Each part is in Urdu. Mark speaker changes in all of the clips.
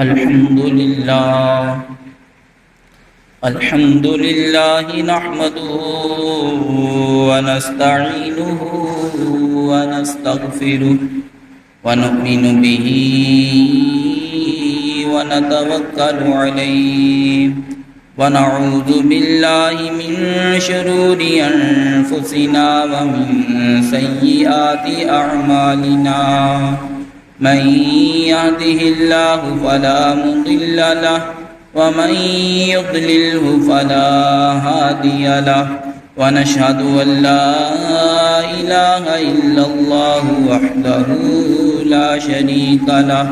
Speaker 1: الحمد لله نحمده ونستعينه ونستغفره ونؤمن به ونتوكل عليه ونعوذ بالله من شرور أنفسنا ومن سيئات أعمالنا من يهده الله فلا مضل له ومن يضلله فلا هادي له ونشهد أن لا إله إلا الله وحده لا شريك له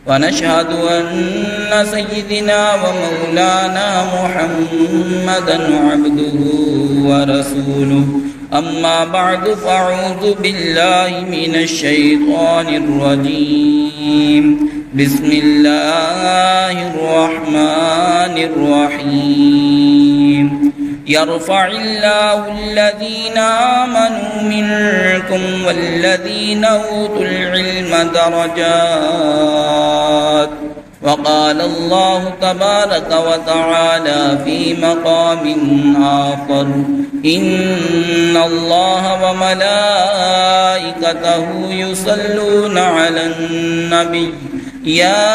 Speaker 1: ونشهد أن سيدنا ومولانا محمدا عبده ورسوله أما بعد فأعوذ بالله من الشيطان الرجيم بسم الله الرحمن الرحيم يرفع الله الذين آمنوا منكم والذين أوتوا العلم درجات وقال الله تبارك وتعالى في مقام آخر إن الله وملائكته يصلون على النبي يا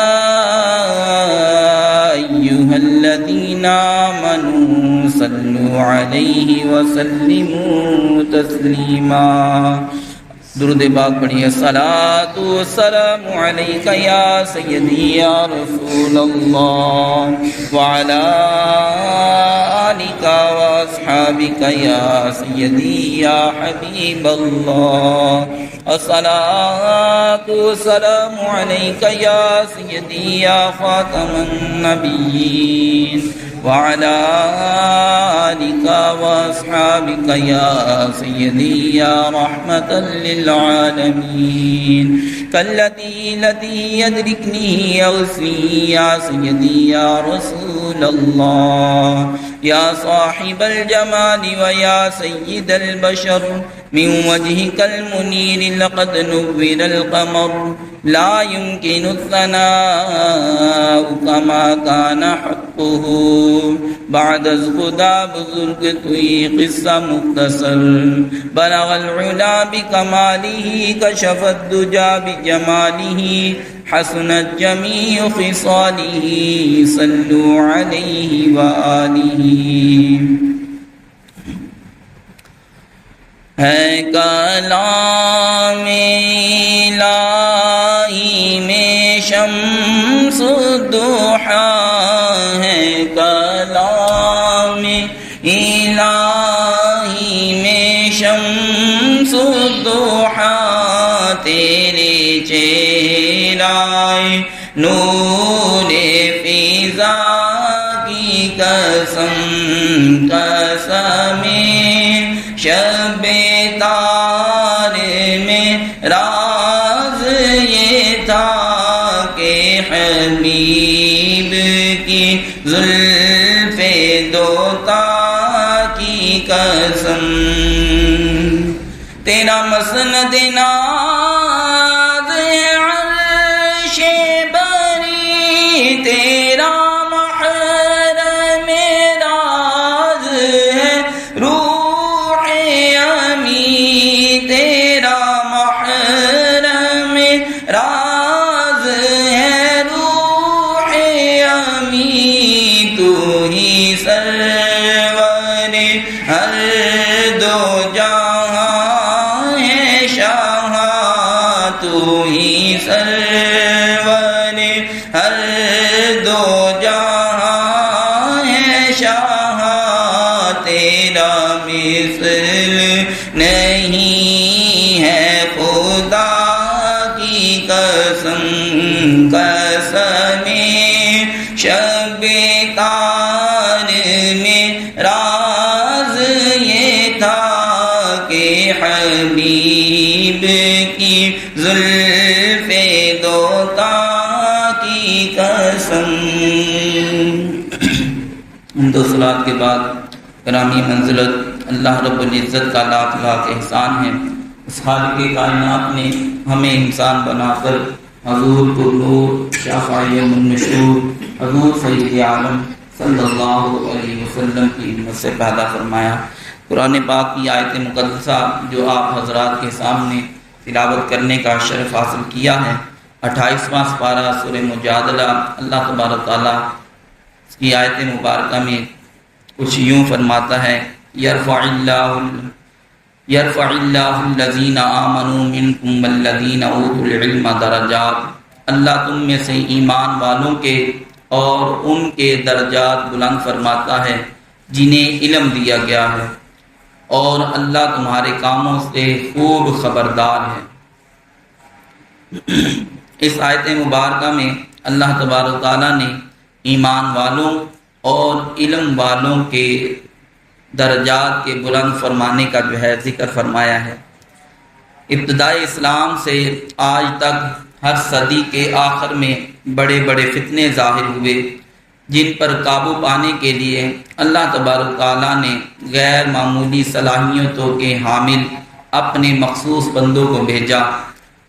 Speaker 1: أيها الذين آمنوا صلوا عليه وسلموا تسليما درود پاک پڑھیے الصلاۃ والسلام علیک یا سیدی یا رسول اللہ وعلی آلک واصحابک یا سیدی یا حبیب اللہ الصلاۃ والسلام علیک یا سیدی یا خاتم النبیین وعلى آلك وأصحابك يا سيدي يا رحمة للعالمين كالتي يدركني يغسلي يا سيدي يا رسول الله يا صاحب الجمال ويا سيد البشر من وجهك المنير لقد نور القمر لا يمكن الثناء كما كان حقه بعد خدا بزرگ توی قصہ مختصر بلغ العلا بکماله کشف الدجا بجماله حسنت جميع خصاله صلوا عليه وآله ہے کلام الہی میں شمس الضحیٰ ہے کلام الہی میں شمس الضحیٰ تیرے چہرہ نور فضا کی قسم شب تار میں راز یہ تھا کہ حبیب کی زلف دوتا کی قسم تیرا مسند ناز عرش بری تیرا محرم راز ہے روح تیرا محرم راز ہے روح امی تو ہی سرور ہر دو جہاں ہے شاہ تو ہی سرور ہر دو جہاں ہے شاہ تیرا مثل نہیں ہے خدا کی قسم قسم شب تار میں راز یہ تھا کہ حبیب کی زلف دوتا کی قسم دو صلوات کے بعد گرامی منزلت اللہ رب العزت کا لاکھ لاکھ احسان ہے اس خالق کائنات نے ہمیں انسان بنا کر حضور پرنور شفیع یوم النشور حضور سید عالم صلی اللہ علیہ وسلم کی امت سے پیدا فرمایا۔ قرآن پاک کی آیت مقدسہ جو آپ حضرات کے سامنے تلاوت کرنے کا شرف حاصل کیا ہے، 28واں سپارہ سورہ مجادلہ، اللہ تبارک تعالیٰ اس کی آیت مبارکہ میں کچھ یوں فرماتا ہے، یرفع اللہ الذین آمنوا منکم والذین اوتوا العلم درجات، اللہ تم میں سے ایمان والوں کے اور ان کے درجات بلند فرماتا ہے جنہیں علم دیا گیا ہے، اور اللہ تمہارے کاموں سے خوب خبردار ہے۔ اس آیت مبارکہ میں اللہ تبارک تعالیٰ نے ایمان والوں اور علم والوں کے درجات کے بلند فرمانے کا جو ہے ذکر فرمایا ہے۔ ابتدائی اسلام سے آج تک ہر صدی کے آخر میں بڑے بڑے فتنے ظاہر ہوئے، جن پر قابو پانے کے لیے اللہ تبارک تعالیٰ نے غیر معمولی صلاحیتوں کے حامل اپنے مخصوص بندوں کو بھیجا،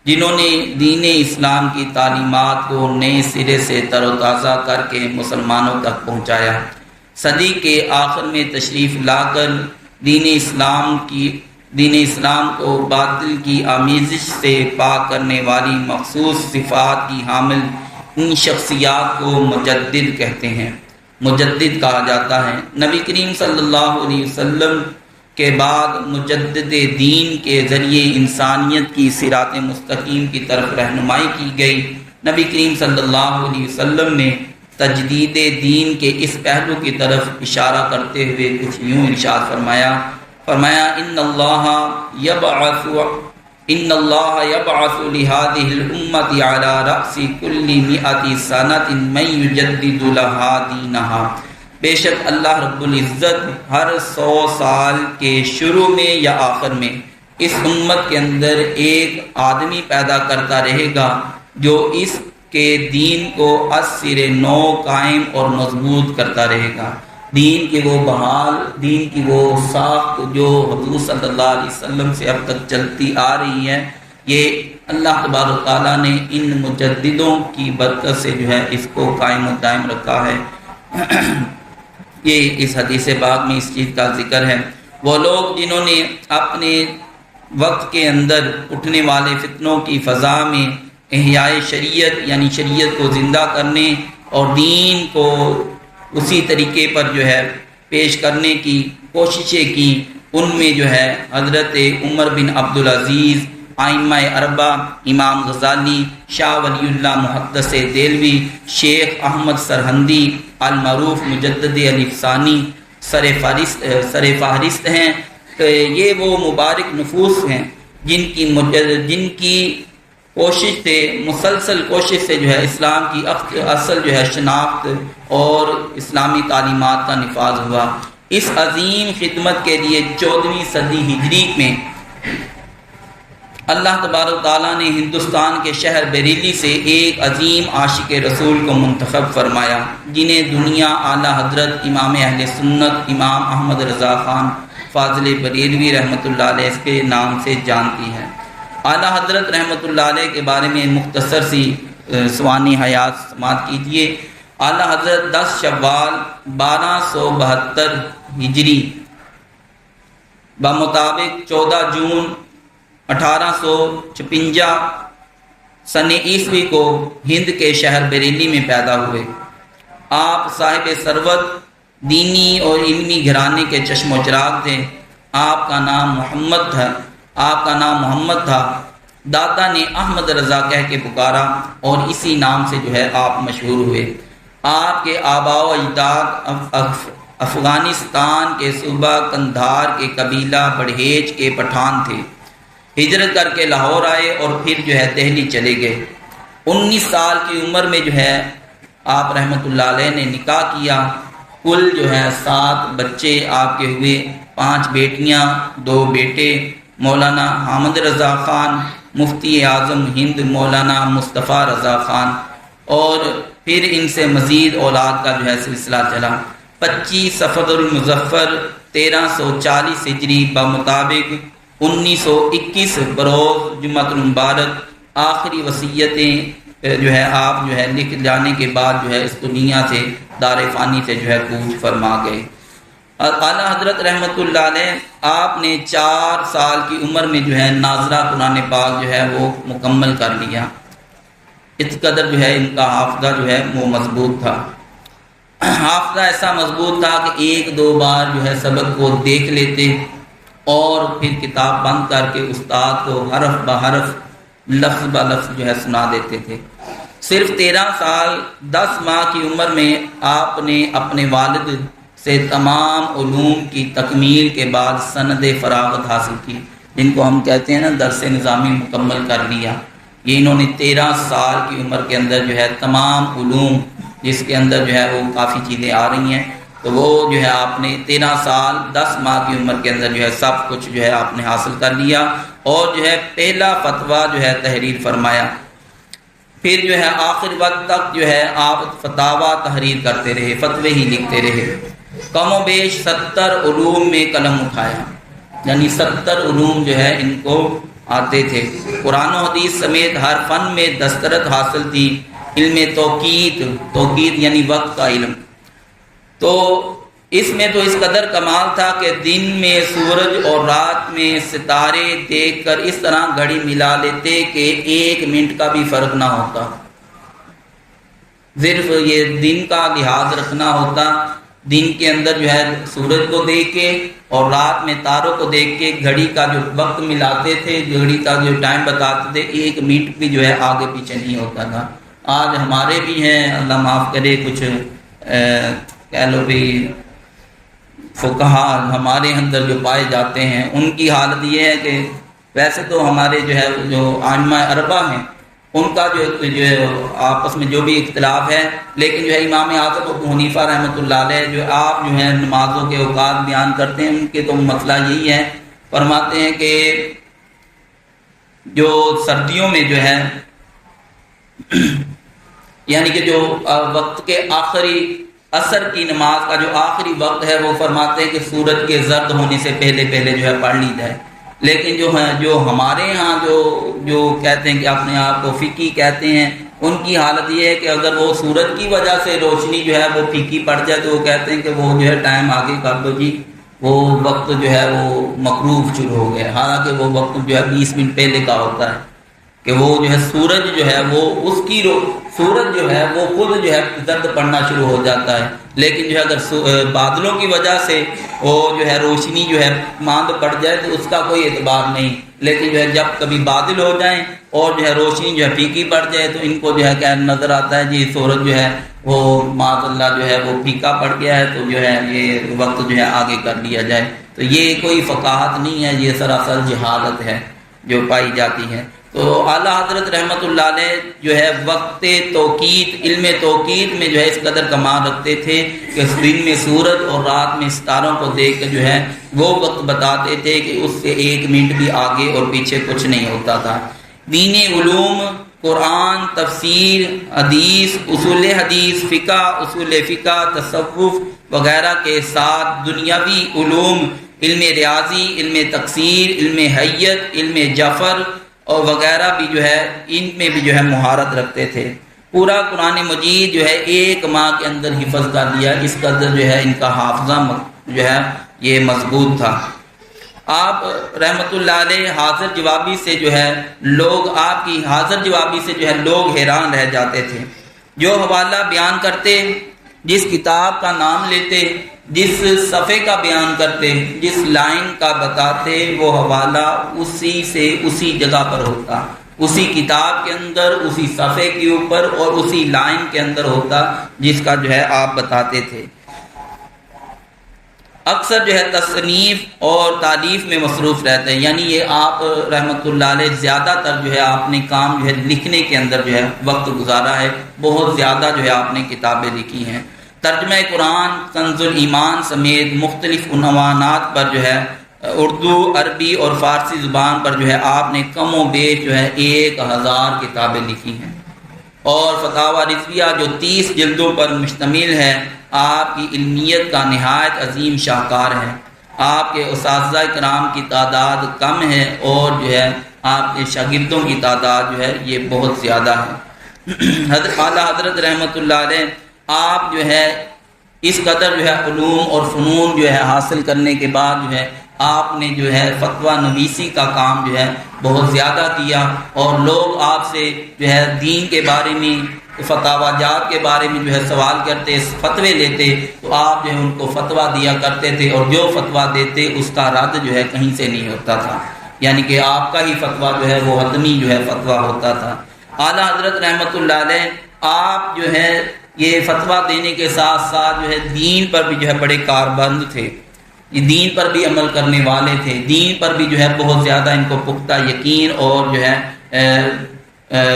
Speaker 1: جنہوں نے دین اسلام کی تعلیمات کو نئے سرے سے تر و تازہ کر کے مسلمانوں تک پہنچایا۔ صدی کے آخر میں تشریف لا کر دین اسلام کو باطل کی آمیزش سے پاک کرنے والی مخصوص صفات کی حامل ان شخصیات کو مجدد کہتے ہیں، مجدد کہا جاتا ہے۔ نبی کریم صلی اللہ علیہ وسلم کے بعد مجدد دین کے ذریعے انسانیت کی صراط مستقیم کی طرف رہنمائی کی گئی۔ نبی کریم صلی اللہ علیہ وسلم نے تجدید دین کے اس پہلو کی طرف اشارہ کرتے ہوئے کچھ یوں ارشاد فرمایا ان اللہ یبعث لهذه الامة على رأس كل 100 سنة من يجدد لها دینها، بے شک اللہ رب العزت ہر 100 سال کے شروع میں یا آخر میں اس امت کے اندر ایک آدمی پیدا کرتا رہے گا جو اس کے دین کو از سر نو قائم اور مضبوط کرتا رہے گا۔ دین کی وہ بحال، دین کی وہ ساخت جو حضور صلی اللہ علیہ وسلم سے اب تک چلتی آ رہی ہے، یہ اللہ تبارک تعالیٰ نے ان مجددوں کی برکت سے جو ہے اس کو قائم و دائم رکھا ہے۔ یہ اس حدیث پاک میں اس چیز کا ذکر ہے۔ وہ لوگ جنہوں نے اپنے وقت کے اندر اٹھنے والے فتنوں کی فضا میں احیاء شریعت یعنی شریعت کو زندہ کرنے اور دین کو اسی طریقے پر جو ہے پیش کرنے کی کوششیں کی، ان میں جو ہے حضرت عمر بن عبدالعزیز، ائمہ اربعہ، امام غزالی، شاہ ولی اللہ محدث دہلوی، شیخ احمد سرہندی المعروف مجدد الافسانی سر فہرست ہیں۔ یہ وہ مبارک نفوس ہیں جن کی کوشش سے، مسلسل کوشش سے جو ہے اسلام کی اصل جو ہے شناخت اور اسلامی تعلیمات کا نفاذ ہوا۔ اس عظیم خدمت کے لیے 14ویں صدی ہجری میں اللہ تبارک تعالیٰ نے ہندوستان کے شہر بریلی سے ایک عظیم عاشق رسول کو منتخب فرمایا، جنہیں دنیا اعلیٰ حضرت امام اہل سنت امام احمد رضا خان فاضل بریلوی رحمۃ اللہ علیہ کے نام سے جانتی ہے۔ اعلیٰ حضرت رحمۃ اللہ علیہ کے بارے میں مختصر سی سوانح حیات سماعت کیجیے۔ اعلیٰ حضرت 10 شوال 1272 ہجری بمطابق 14 جون 1856 سن عیسوی کو ہند کے شہر بریلی میں پیدا ہوئے۔ آپ صاحب ثروت، دینی اور علمی گھرانے کے چشم و چراغ تھے۔ آپ کا نام محمد تھا۔ دادا نے احمد رضا کہہ کے پکارا اور اسی نام سے جو ہے آپ مشہور ہوئے۔ آپ کے آباء و اجداد افغانستان کے صوبہ قندھار کے قبیلہ بڑھیج کے پٹھان تھے۔ ہجرت کر کے لاہور آئے اور پھر جو ہے دہلی چلے گئے۔ 19 سال کی عمر میں جو ہے آپ رحمۃ اللہ علیہ نے نکاح کیا۔ کل جو ہے 7 بچے آپ کے ہوئے، 5 بیٹیاں 2 بیٹے، مولانا حامد رضا خان، مفتی اعظم ہند مولانا مصطفیٰ رضا خان، اور پھر ان سے مزید اولاد کا جو ہے سلسلہ چلا۔ 25 صفر المظفر 1340 ہجری بمطابق 1921 بروز جمعۃ المبارک آخری وصیتیں جو ہے آپ جو ہے لکھ جانے کے بعد جو ہے اس دنیا سے دار فانی سے جو ہے کوچ فرما گئے۔ اعلیٰ حضرت رحمۃ اللہ علیہ آپ نے 4 سال کی عمر میں جو ہے ناظرہ قرآن پاک جو ہے وہ مکمل کر لیا۔ اس قدر جو ہے ان کا حافظہ جو ہے وہ مضبوط تھا۔ حافظہ ایسا مضبوط تھا کہ 1-2 بار جو ہے سبق کو دیکھ لیتے اور پھر کتاب بند کر کے استاد کو حرف بحرف لفظ بلفظ جو ہے سنا دیتے تھے۔ صرف 13 سال 10 ماہ کی عمر میں آپ نے اپنے والد سے تمام علوم کی تکمیل کے بعد سند فراغت حاصل کی، جن کو ہم کہتے ہیں نا درس نظامی مکمل کر لیا۔ یہ انہوں نے 13 سال کی عمر کے اندر جو ہے تمام علوم، جس کے اندر جو ہے وہ کافی چیزیں آ رہی ہیں، تو وہ جو ہے آپ نے 13 سال 10 ماہ کی عمر کے اندر جو ہے سب کچھ جو ہے آپ نے حاصل کر لیا، اور جو ہے پہلا فتویٰ جو ہے تحریر فرمایا۔ پھر جو ہے آخر وقت تک جو ہے آپ فتاویٰ تحریر کرتے رہے، فتوے ہی لکھتے رہے۔ کم و بیش 70 علوم میں قلم اٹھایا، یعنی 70 علوم جو ہے ان کو آتے تھے۔ قرآن و حدیث سمیت ہر فن میں دسترت حاصل تھی۔ علم توقید یعنی وقت کا علم، تو اس میں تو اس قدر کمال تھا کہ دن میں سورج اور رات میں ستارے دیکھ کر اس طرح گھڑی ملا لیتے کہ 1 منٹ کا بھی فرق نہ ہوتا۔ صرف یہ دن کا لحاظ رکھنا ہوتا، دن کے اندر جو ہے سورج کو دیکھ کے اور رات میں تاروں کو دیکھ کے گھڑی کا جو وقت ملاتے تھے، گھڑی کا جو ٹائم بتاتے تھے، 1 منٹ بھی جو ہے آگے پیچھے نہیں ہوتا تھا۔ آج ہمارے بھی ہیں، اللہ معاف کرے، کچھ کہہ لو بھی فقہا ہمارے اندر جو پائے جاتے ہیں، ان کی حالت یہ ہے کہ ویسے تو ہمارے جو ہے جو ائمہ اربعہ ہیں ان کا جو آپس میں جو بھی اختلاف ہے، لیکن جو ہے امام اعظم ابو حنیفہ رحمۃ اللہ علیہ جو آپ جو ہے نمازوں کے اوقات بیان کرتے ہیں، ان کے تو مسئلہ یہی ہے، فرماتے ہیں کہ جو سردیوں میں جو ہے یعنی کہ جو وقت کے آخری عصر کی نماز کا جو آخری وقت ہے، وہ فرماتے ہیں کہ سورج کے زرد ہونے سے پہلے جو ہے پڑھ لی جائے۔ لیکن جو ہمارے ہاں جو کہتے ہیں کہ اپنے آپ کو فقی کہتے ہیں، ان کی حالت یہ ہے کہ اگر وہ سورج کی وجہ سے روشنی جو ہے وہ پھیکی پڑ جائے تو وہ کہتے ہیں کہ وہ جو ہے ٹائم آگے کر دو جی، وہ وقت جو ہے وہ مقروف شروع ہو گیا، حالانکہ وہ وقت جو ہے 20 منٹ پہلے کا ہوتا ہے، کہ وہ جو ہے سورج جو ہے وہ اس کی سورج جو ہے وہ خود جو ہے زرد پڑنا شروع ہو جاتا ہے، لیکن جو ہے اگر بادلوں کی وجہ سے وہ جو ہے روشنی جو ہے ماند پڑ جائے تو اس کا کوئی اعتبار نہیں، لیکن جو ہے جب کبھی بادل ہو جائیں اور جو ہے روشنی جو ہے پھیکی پڑ جائے تو ان کو جو ہے کیا نظر آتا ہے جی سورج جو ہے وہ معاذ اللہ جو ہے وہ پھیکا پڑ گیا ہے، تو جو ہے یہ وقت جو ہے آگے کر لیا جائے۔ تو یہ کوئی فقاہت نہیں ہے، یہ سراسر جہالت ہے جو پائی جاتی ہے۔ تو اعلیٰ حضرت رحمۃ اللہ علیہ جو ہے وقت توقید، علم توقید میں جو ہے اس قدر کمال رکھتے تھے کہ دن میں سورج اور رات میں ستاروں کو دیکھ کے جو ہے وہ وقت بتاتے تھے کہ اس سے 1 منٹ بھی آگے اور پیچھے کچھ نہیں ہوتا تھا۔ دینی علوم، قرآن، تفسیر، حدیث، حدیث، اصول فقہ، تصوف وغیرہ کے ساتھ دنیاوی علوم، علم ریاضی، علم تقسیر، علم حیت، علم جفر اور وغیرہ بھی جو ہے ان میں بھی جو ہے مہارت رکھتے تھے۔ پورا قرآن مجید جو ہے 1 ماہ کے اندر حفظ کر لیا، اس قدر جو ہے ان کا حافظہ جو ہے یہ مضبوط تھا۔ آپ رحمۃ اللہ علیہ حاضر جوابی سے جو ہے لوگ آپ کی حاضر جوابی سے جو ہے لوگ حیران رہ جاتے تھے۔ جو حوالہ بیان کرتے، جس کتاب کا نام لیتے، جس صفحے کا بیان کرتے، جس لائن کا بتاتے، وہ حوالہ اسی سے اسی جگہ پر ہوتا، اسی کتاب کے اندر، اسی صفحے کے اوپر اور اسی لائن کے اندر ہوتا جس کا جو ہے آپ بتاتے تھے۔ اکثر جو ہے تصنیف اور تالیف میں مصروف رہتے ہیں، یعنی یہ آپ رحمۃ اللہ علیہ زیادہ تر جو ہے آپ نے کام جو ہے لکھنے کے اندر جو ہے وقت گزارا ہے، بہت زیادہ جو ہے آپ نے کتابیں لکھی ہیں۔ ترجمہ قرآن، کنز الایمان سمیت مختلف عنوانات پر جو ہے اردو، عربی اور فارسی زبان پر جو ہے آپ نے کم و بیش جو ہے 1000 کتابیں لکھی ہیں، اور فتاوی رضویہ جو 30 جلدوں پر مشتمل ہے، آپ کی علمیت کا نہایت عظیم شاہکار ہے۔ آپ کے اساتذہ کرام کی تعداد کم ہے اور جو ہے آپ کے شاگردوں کی تعداد جو ہے یہ بہت زیادہ ہے۔ اعلیٰ حضرت رحمۃ اللہ علیہ آپ جو ہے اس قدر جو ہے علوم اور فنون جو ہے حاصل کرنے کے بعد جو ہے آپ نے جو ہے فتویٰ نویسی کا کام جو ہے بہت زیادہ کیا، اور لوگ آپ سے جو ہے دین کے بارے میں فتاوی جات کے بارے میں جو ہے سوال کرتے، فتوے لیتے، تو آپ جو ہے ان کو فتویٰ دیا کرتے تھے، اور جو فتویٰ دیتے اس کا رد جو ہے کہیں سے نہیں ہوتا تھا، یعنی کہ آپ کا ہی فتویٰ جو ہے وہ حتمی جو ہے فتویٰ ہوتا تھا۔ اعلیٰ حضرت رحمۃ اللہ علیہ آپ جو ہے یہ فتویٰ دینے کے ساتھ ساتھ جو ہے دین پر بھی جو ہے بڑے کاربند تھے، یہ دین پر بھی عمل کرنے والے تھے، دین پر بھی جو ہے بہت زیادہ ان کو پختہ یقین اور جو ہے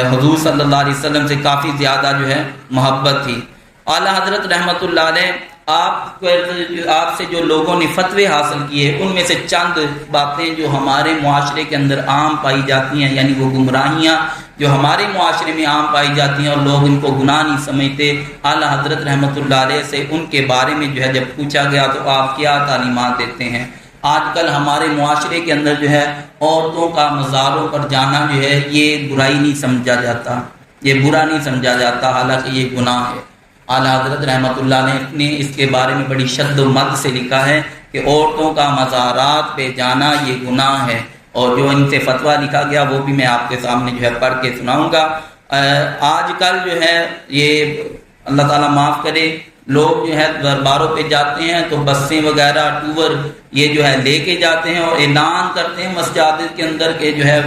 Speaker 1: حضور صلی اللہ علیہ وسلم سے کافی زیادہ جو ہے محبت تھی۔ اعلیٰ حضرت رحمۃ اللہ علیہ آپ سے جو لوگوں نے فتوے حاصل کیے ان میں سے چند باتیں جو ہمارے معاشرے کے اندر عام پائی جاتی ہیں، یعنی وہ گمراہیاں جو ہمارے معاشرے میں عام پائی جاتی ہیں اور لوگ ان کو گناہ نہیں سمجھتے، اعلیٰ حضرت رحمۃ اللہ علیہ سے ان کے بارے میں جو ہے جب پوچھا گیا تو آپ کیا تعلیمات دیتے ہیں۔ آج کل ہمارے معاشرے کے اندر جو ہے عورتوں کا مزاروں پر جانا جو ہے یہ برائی نہیں سمجھا جاتا، یہ برا نہیں سمجھا جاتا، حالانکہ یہ گناہ ہے۔ اعلیٰ حضرت رحمۃ اللہ نے اس کے بارے میں بڑی شد و مد سے لکھا ہے کہ عورتوں کا مزارات پہ جانا یہ گناہ ہے، اور جو ان سے فتویٰ لکھا گیا وہ بھی میں آپ کے سامنے جو ہے پڑھ کے سناؤں گا۔ آج کل جو ہے یہ اللہ تعالیٰ معاف کرے، لوگ جو ہے درباروں پہ جاتے ہیں تو بسیں وغیرہ ٹور یہ جو ہے لے کے جاتے ہیں اور اعلان کرتے ہیں مساجد کے اندر کہ جو ہے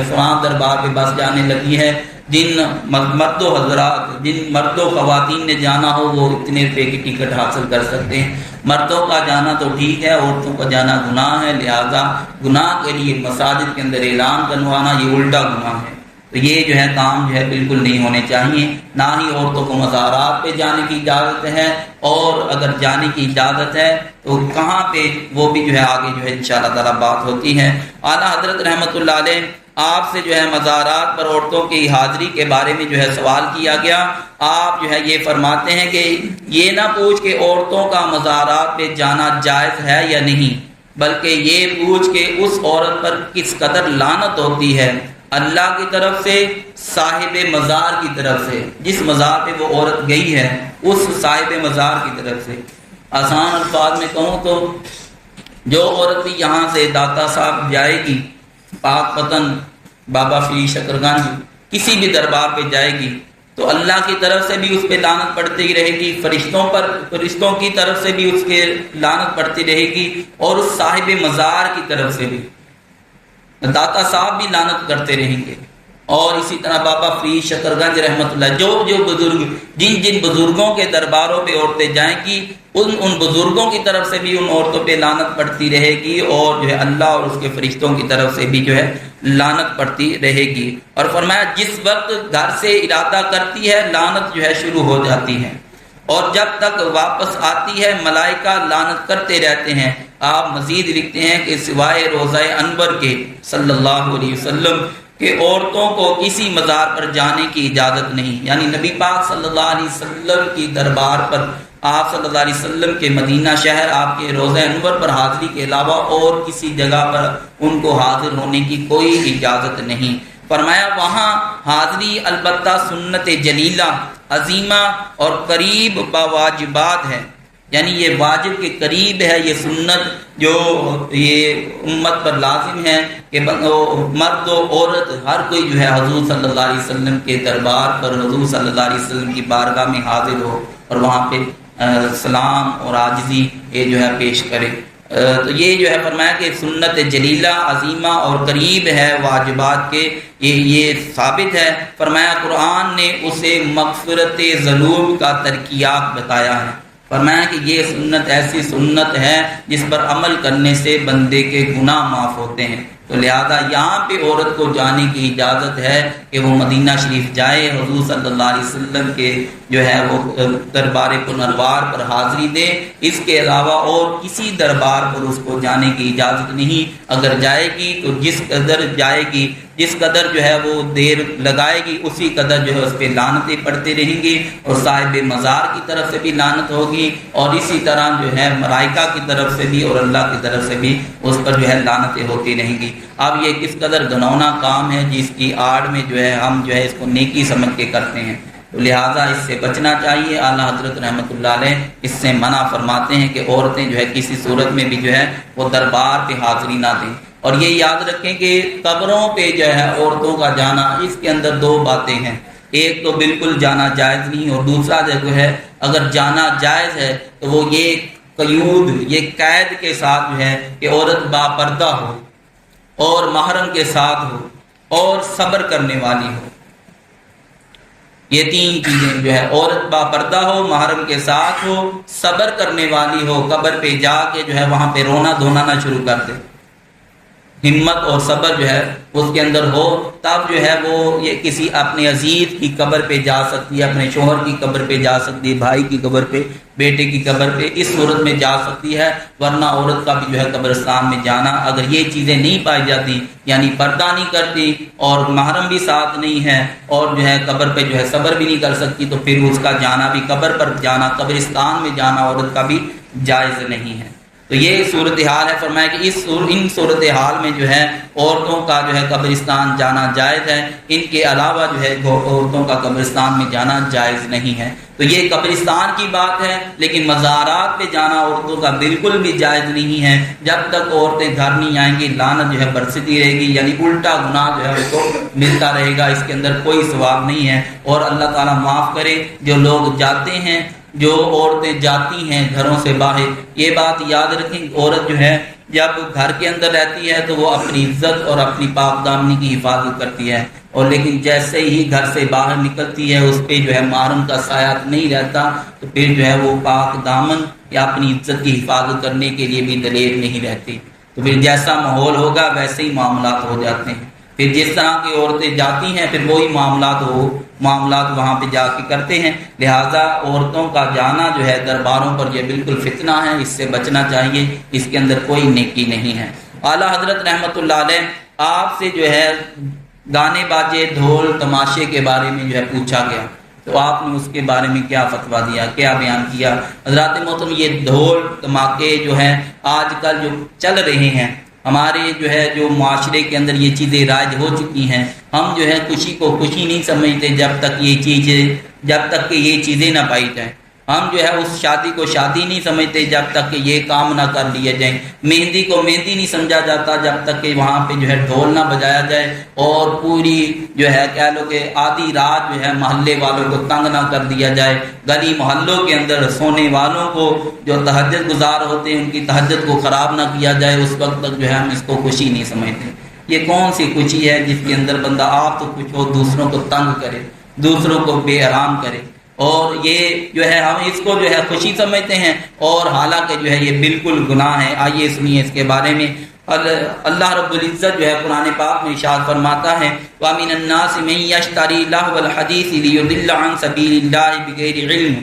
Speaker 1: فلاں دربار پہ بس جانے لگی ہے، جن مرد و حضرات جن مرد و خواتین نے جانا ہو وہ اتنے روپے کی ٹکٹ حاصل کر سکتے ہیں۔ مردوں کا جانا تو ٹھیک ہے، عورتوں کا جانا گناہ ہے، لہذا گناہ کے لیے مساجد کے اندر اعلان کروانا یہ الٹا گناہ ہے۔ تو یہ جو ہے کام جو ہے بالکل نہیں ہونے چاہیے، نہ ہی عورتوں کو مزارات پہ جانے کی اجازت ہے، اور اگر جانے کی اجازت ہے تو کہاں پہ وہ بھی جو ہے آگے جو ہے انشاءاللہ تعالیٰ بات ہوتی ہے۔ اعلیٰ حضرت رحمۃ اللہ علیہ آپ سے جو ہے مزارات پر عورتوں کی حاضری کے بارے میں جو ہے سوال کیا گیا، آپ جو ہے یہ فرماتے ہیں کہ یہ نہ پوچھ کہ عورتوں کا مزارات پہ جانا جائز ہے یا نہیں، بلکہ یہ پوچھ کہ اس عورت پر کس قدر لعنت ہوتی ہے، اللہ کی طرف سے، صاحب مزار کی طرف سے، جس مزار پہ وہ عورت گئی ہے اس صاحب مزار کی طرف سے۔ آسان الفاظ میں کہوں تو جو عورت بھی یہاں سے داتا صاحب جائے گی، پاک پتن، بابا فری شکر گنج، کسی بھی دربار پہ جائے گی تو اللہ کی طرف سے بھی اس پہ لعنت پڑتی ہی رہے گی، فرشتوں کی طرف سے بھی اس کے لعنت پڑتی رہے گی، اور اس صاحب مزار کی طرف سے بھی داتا صاحب بھی لعنت کرتے رہیں گے۔ اور اسی طرح بابا فری شکر گنج رحمۃ اللہ، جو بزرگ جن بزرگوں کے درباروں پہ عورتیں جائیں گی ان بزرگوں کی طرف سے بھی ان عورتوں پہ لعنت پڑتی رہے گی، اور جو ہے اللہ اور اس کے فرشتوں کی طرف سے بھی جو ہے لعنت پڑتی رہے گی۔ اور فرمایا جس وقت گھر سے ارادہ کرتی ہے لعنت جو ہے شروع ہو جاتی ہے، اور جب تک واپس آتی ہے ملائکہ لعنت کرتے رہتے ہیں۔ آپ مزید لکھتے ہیں کہ سوائے روضہ انور کے صلی اللہ علیہ وسلم کہ عورتوں کو کسی مزار پر جانے کی اجازت نہیں، یعنی نبی پاک صلی اللہ علیہ وسلم کی دربار پر، آپ صلی اللہ علیہ وسلم کے مدینہ شہر، آپ کے روضہ انور پر حاضری کے علاوہ اور کسی جگہ پر ان کو حاضر ہونے کی کوئی اجازت نہیں۔ فرمایا وہاں حاضری البتہ سنت جلیلہ، عظیمہ اور قریب باواجبات ہے، یعنی یہ واجب کے قریب ہے، یہ سنت جو یہ امت پر لازم ہے کہ مرد و عورت ہر کوئی جو ہے حضور صلی اللہ علیہ وسلم کے دربار پر، حضور صلی اللہ علیہ وسلم کی بارگاہ میں حاضر ہو اور وہاں پہ سلام اور عاجزی یہ جو ہے پیش کرے۔ تو یہ جو ہے فرمایا کہ سنت جلیلہ، عظیمہ اور قریب ہے واجبات کے، یہ ثابت ہے۔ فرمایا قرآن نے اسے مغفرت ذنوب کا ترقیات بتایا ہے، فرمایا کہ یہ سنت ایسی سنت ہے جس پر عمل کرنے سے بندے کے گناہ معاف ہوتے ہیں۔ تو لہذا یہاں پہ عورت کو جانے کی اجازت ہے کہ وہ مدینہ شریف جائے، حضور صلی اللہ علیہ وسلم کے جو ہے وہ دربار پنروار پر حاضری دے، اس کے علاوہ اور کسی دربار پر اس کو جانے کی اجازت نہیں۔ اگر جائے گی تو جس قدر جائے گی جس قدر جو ہے وہ دیر لگائے گی اسی قدر جو ہے اس پہ لعنتیں پڑتے رہیں گی، اور صاحب مزار کی طرف سے بھی لعنت ہوگی، اور اسی طرح جو ہے ملائکہ کی طرف سے بھی اور اللہ کی طرف سے بھی اس پر جو ہے لعنتیں ہوتی رہیں گی۔ اب یہ کس قدر گھنونا کام ہے جس کی آڑ میں جو ہے ہم جو ہے اس کو نیکی سمجھ کے کرتے ہیں، تو لہٰذا اس سے بچنا چاہیے۔ اعلیٰ حضرت رحمۃ اللہ علیہ اس سے منع فرماتے ہیں کہ عورتیں جو ہے کسی صورت میں بھی جو ہے وہ دربار پہ حاضری نہ دیں۔ اور یہ یاد رکھیں کہ قبروں پہ جو ہے عورتوں کا جانا، اس کے اندر دو باتیں ہیں، ایک تو بالکل جانا جائز نہیں، اور دوسرا جو ہے اگر جانا جائز ہے تو وہ یہ قیود، یہ قید کے ساتھ جو ہے کہ عورت باپردہ ہو اور محرم کے ساتھ ہو اور صبر کرنے والی ہو۔ یہ تین چیزیں جو ہے، عورت باپردہ ہو، محرم کے ساتھ ہو، صبر کرنے والی ہو، قبر پہ جا کے جو ہے وہاں پہ رونا دھونا نہ شروع کر دے، ہمت اور صبر جو ہے اس کے اندر ہو، تب جو ہے وہ یہ کسی اپنے عزیز کی قبر پہ جا سکتی ہے، اپنے شوہر کی قبر پہ جا سکتی ہے، بھائی کی قبر پہ، بیٹے کی قبر پہ، اس صورت میں جا سکتی ہے۔ ورنہ عورت کا بھی جو ہے قبرستان میں جانا، اگر یہ چیزیں نہیں پائی جاتی، یعنی پردہ نہیں کرتی اور محرم بھی ساتھ نہیں ہے اور جو ہے قبر پہ جو ہے صبر بھی نہیں کر سکتی، تو پھر اس کا جانا بھی، قبر پر جانا، قبرستان میں جانا عورت کا بھی جائز نہیں ہے۔ تو یہ صورتحال ہے۔ فرمایا کہ ان صورتحال میں جو ہے عورتوں کا جو ہے قبرستان جانا جائز ہے، ان کے علاوہ جو ہے عورتوں کا قبرستان میں جانا جائز نہیں ہے۔ تو یہ قبرستان کی بات ہے، لیکن مزارات پہ جانا عورتوں کا بالکل بھی جائز نہیں ہے۔ جب تک عورتیں گھر نہیں آئیں گی لعنت جو ہے برستی رہے گی، یعنی الٹا گناہ جو ہے اس کو ملتا رہے گا، اس کے اندر کوئی ثواب نہیں ہے۔ اور اللہ تعالیٰ معاف کرے، جو لوگ جاتے ہیں، جو عورتیں جاتی ہیں گھروں سے باہر، یہ بات یاد رکھیں، عورت جو ہے جب گھر کے اندر رہتی ہے تو وہ اپنی عزت اور اپنی پاک دامنی کی حفاظت کرتی ہے، اور لیکن جیسے ہی گھر سے باہر نکلتی ہے اس پہ جو ہے محرم کا سایہ نہیں رہتا، تو پھر جو ہے وہ پاک دامن یا اپنی عزت کی حفاظت کرنے کے لیے بھی دلیر نہیں رہتی۔ تو پھر جیسا ماحول ہوگا ویسے ہی معاملات ہو جاتے ہیں۔ پھر جس طرح کی عورتیں جاتی ہیں پھر وہی معاملات وہاں پہ جا کے کرتے ہیں۔ لہٰذا عورتوں کا جانا جو ہے درباروں پر یہ بالکل فتنہ ہے، اس سے بچنا چاہیے، اس کے اندر کوئی نیکی نہیں ہے۔ اعلیٰ حضرت رحمۃ اللہ علیہ آپ سے جو ہے گانے باجے ڈھول تماشے کے بارے میں جو ہے پوچھا گیا، تو آپ نے اس کے بارے میں کیا فتویٰ دیا، کیا بیان کیا؟ حضرات محترم، یہ ڈھول دھماکے جو ہیں آج کل جو چل رہے ہیں ہمارے جو ہے جو معاشرے کے اندر یہ چیزیں رائج ہو چکی ہیں، ہم جو ہے خوشی کو خوشی نہیں سمجھتے جب تک کہ یہ چیزیں نہ پائی جائیں۔ ہم جو ہے اس شادی کو شادی نہیں سمجھتے جب تک کہ یہ کام نہ کر لیے جائیں۔ مہندی کو مہندی نہیں سمجھا جاتا جب تک کہ وہاں پہ جو ہے ڈھول نہ بجایا جائے، اور پوری جو ہے کہہ لو کہ آدھی رات جو ہے محلے والوں کو تنگ نہ کر دیا جائے، گلی محلوں کے اندر سونے والوں کو جو تہجد گزار ہوتے ہیں ان کی تہجد کو خراب نہ کیا جائے، اس وقت تک جو ہے ہم اس کو خوشی نہیں سمجھتے۔ یہ کون سی خوشی ہے جس کے اندر بندہ آپ تو خوش ہو، دوسروں کو تنگ کرے، دوسروں کو بے آرام کرے، اور یہ جو ہے ہم اس کو جو ہے خوشی سمجھتے ہیں، اور حالانکہ جو ہے یہ بالکل گناہ ہے۔ آئیے سنیے اس کے بارے میں۔ اللہ رب العزت جو ہے قرآن پاک میں ارشاد فرماتا ہے وَمِنَ النَّاسِ مَن يَشْتَرِي لَهْوَ الْحَدِيثِ لِيُضِلَّ عَن سَبِيلِ اللَّهِ بِغَيْرِ عِلْمٍ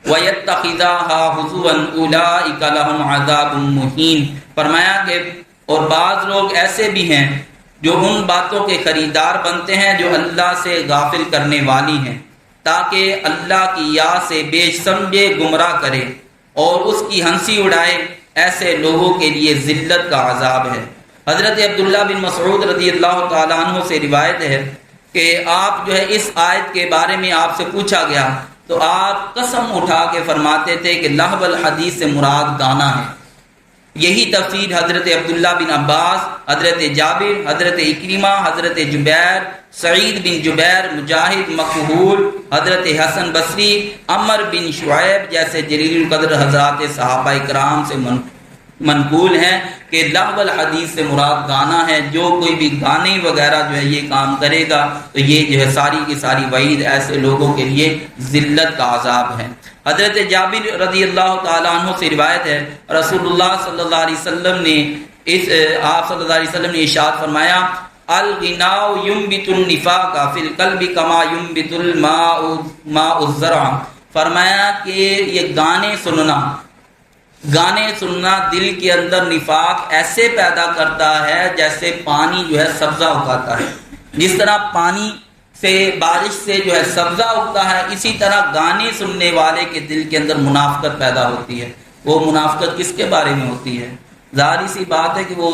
Speaker 1: وَيَتَّخِذَهَا هُزُوًا أُولَٰئِكَ لَهُمْ عَذَابٌ مُّهِينٌ۔ فرمایا کہ اور بعض لوگ ایسے بھی ہیں جو ان باتوں کے خریدار بنتے ہیں جو اللہ سے غافل کرنے والی ہیں، تاکہ اللہ کی یاد سے بے سمجھے گمراہ کرے اور اس کی ہنسی اڑائے، ایسے لوگوں کے لیے ذلت کا عذاب ہے۔ حضرت عبداللہ بن مسعود رضی اللہ تعالیٰ عنہ سے روایت ہے کہ آپ جو ہے اس آیت کے بارے میں آپ سے پوچھا گیا تو آپ قسم اٹھا کے فرماتے تھے کہ لہو الحدیث سے مراد گانا ہے۔ یہی تفسیر حضرت عبداللہ بن عباس، حضرت جابر، حضرت اکرمہ، حضرت جبیر، سعید بن جبیر، مجاہد، مقبول، حضرت حسن بصری، عمر بن شعیب جیسے جلیل القدر حضرات صحابہ کرام سے منقول ہیں کہ لہو الحدیث سے مراد گانا ہے۔ جو کوئی بھی گانے وغیرہ جو ہے یہ کام کرے گا تو یہ جو ہے ساری کی ساری وعید ایسے لوگوں کے لیے ذلت کا عذاب ہے۔ حضرت جابر رضی اللہ تعالیٰ عنہ سے روایت ہے رسول اللہ صلی اللہ علیہ وسلم نے آپ صلی اللہ علیہ وسلم نے ارشاد فرمایا الغناء ينبت النفاق في القلب كما ينبت الماء الزرع۔ فرمایا کہ یہ گانے سننا گانے سننا دل کے اندر نفاق ایسے پیدا کرتا ہے جیسے پانی جو ہے سبزہ اگاتا ہے. جس طرح پانی سے بارش سے جو ہے سبزہ اگتا ہے، اسی طرح گانے سننے والے کے دل کے اندر منافقت پیدا ہوتی ہے. وہ منافقت کس کے بارے میں ہوتی ہے؟ ظاہری سی بات ہے کہ وہ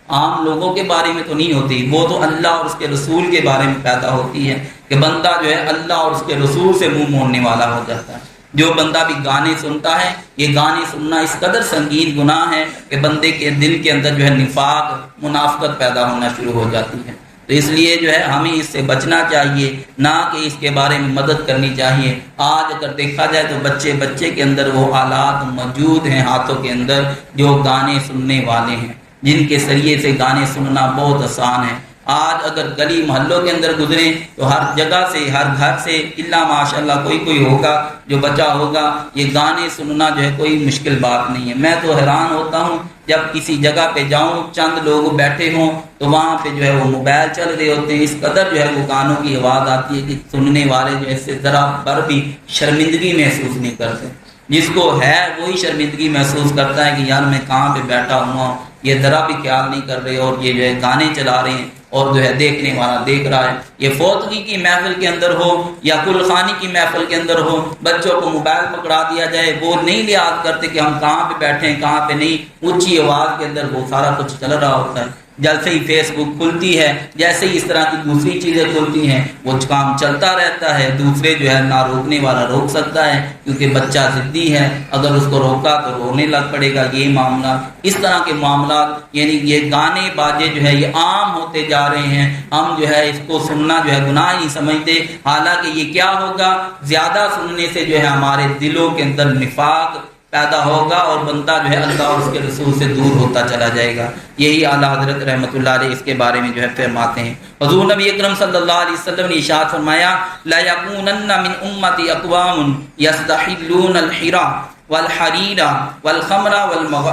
Speaker 1: عام لوگوں کے بارے میں تو نہیں ہوتی، وہ تو اللہ اور اس کے رسول کے بارے میں پیدا ہوتی ہے کہ بندہ جو ہے اللہ اور اس کے رسول سے منہ موڑنے والا ہو جاتا ہے. جو بندہ بھی گانے سنتا ہے، یہ گانے سننا اس قدر سنگین گناہ ہے کہ بندے کے دل کے اندر جو ہے نفاق، منافقت پیدا ہونا شروع ہو جاتی ہے. تو اس لیے جو ہے ہمیں اس سے بچنا چاہیے، نہ کہ اس کے بارے میں مدد کرنی چاہیے. آج اگر دیکھا جائے تو بچے کے اندر وہ آلات موجود ہیں ہاتھوں کے اندر جو گانے سننے والے ہیں، جن کے ذریعے سے گانے سننا بہت آسان ہے. آج اگر گلی محلوں کے اندر گزریں تو ہر جگہ سے، ہر گھر سے الا ماشاءاللہ کوئی ہوگا جو بچہ ہوگا. یہ گانے سننا جو ہے کوئی مشکل بات نہیں ہے. میں تو حیران ہوتا ہوں جب کسی جگہ پہ جاؤں، چند لوگ بیٹھے ہوں تو وہاں پہ جو ہے وہ موبائل چل رہے ہوتے ہیں، اس قدر جو ہے وہ گانوں کی آواز آتی ہے کہ سننے والے جو ہے اس سے ذرا پر بھی شرمندگی محسوس نہیں کرتے. جس کو ہے وہی شرمندگی محسوس کرتا ہے کہ یار میں کہاں پہ بیٹھا ہوا ہوں، یہ ذرا بھی خیال نہیں کر رہے اور یہ جو ہے گانے چلا رہے ہیں اور جو ہے دیکھنے والا دیکھ رہا ہے. یہ فوتگی کی محفل کے اندر ہو یا کل خانی کی محفل کے اندر ہو، بچوں کو موبائل پکڑا دیا جائے، وہ نہیں لحاظ کرتے کہ ہم کہاں پہ بیٹھے ہیں کہاں پہ نہیں. اونچی آواز کے اندر وہ سارا کچھ چل رہا ہوتا ہے. جیسے ہی فیس بک کھلتی ہے، جیسے ہی اس طرح کی دوسری چیزیں کھلتی ہیں، وہ کام چلتا رہتا ہے. دوسرے جو ہے نہ روکنے والا روک سکتا ہے کیونکہ بچہ ضدی ہے، اگر اس کو روکا تو رونے لگ پڑے گا. یہ معاملہ، اس طرح کے معاملات یعنی یہ گانے باجے جو ہے یہ عام ہوتے جا رہے ہیں. ہم جو ہے اس کو سننا جو ہے گناہ نہیں سمجھتے، حالانکہ یہ کیا ہوگا، زیادہ سننے سے جو ہے ہمارے دلوں کے اندر نفاق پیدا ہوگا اور بندہ جو ہے اللہ اور اس کے رسول سے دور ہوتا چلا جائے گا. یہی اعلیٰ حضرت رحمۃ اللہ علیہ اس کے بارے میں جو ہے فرماتے ہیں. حضور نبی اکرم صلی اللہ علیہ وسلم نے ارشاد فرمایا، لا یکونن من امتی اقوام یستحلون الحرى والحریر والخمر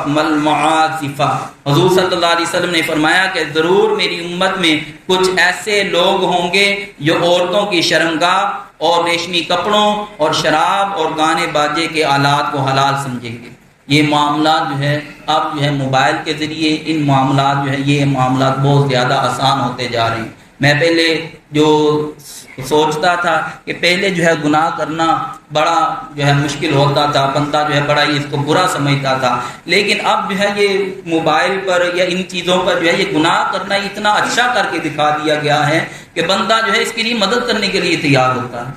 Speaker 1: والمعازف. حضور صلی اللہ علیہ وسلم نے فرمایا کہ ضرور میری امت میں کچھ ایسے لوگ ہوں گے جو عورتوں کی شرمگاہ اور ریشمی کپڑوں اور شراب اور گانے باجے کے آلات کو حلال سمجھیں گے. یہ معاملات جو ہے اب جو ہے موبائل کے ذریعے ان معاملات جو ہے یہ معاملات بہت زیادہ آسان ہوتے جا رہے ہیں. میں پہلے جو سوچتا تھا کہ پہلے جو ہے گناہ کرنا بڑا جو ہے مشکل ہوتا تھا، بندہ جو ہے بڑا ہی اس کو برا سمجھتا تھا، لیکن اب جو ہے یہ موبائل پر یا ان چیزوں پر جو ہے یہ گناہ کرنا اتنا اچھا کر کے دکھا دیا گیا ہے کہ بندہ جو ہے اس کے لیے مدد کرنے کے لیے تیار ہوتا ہے.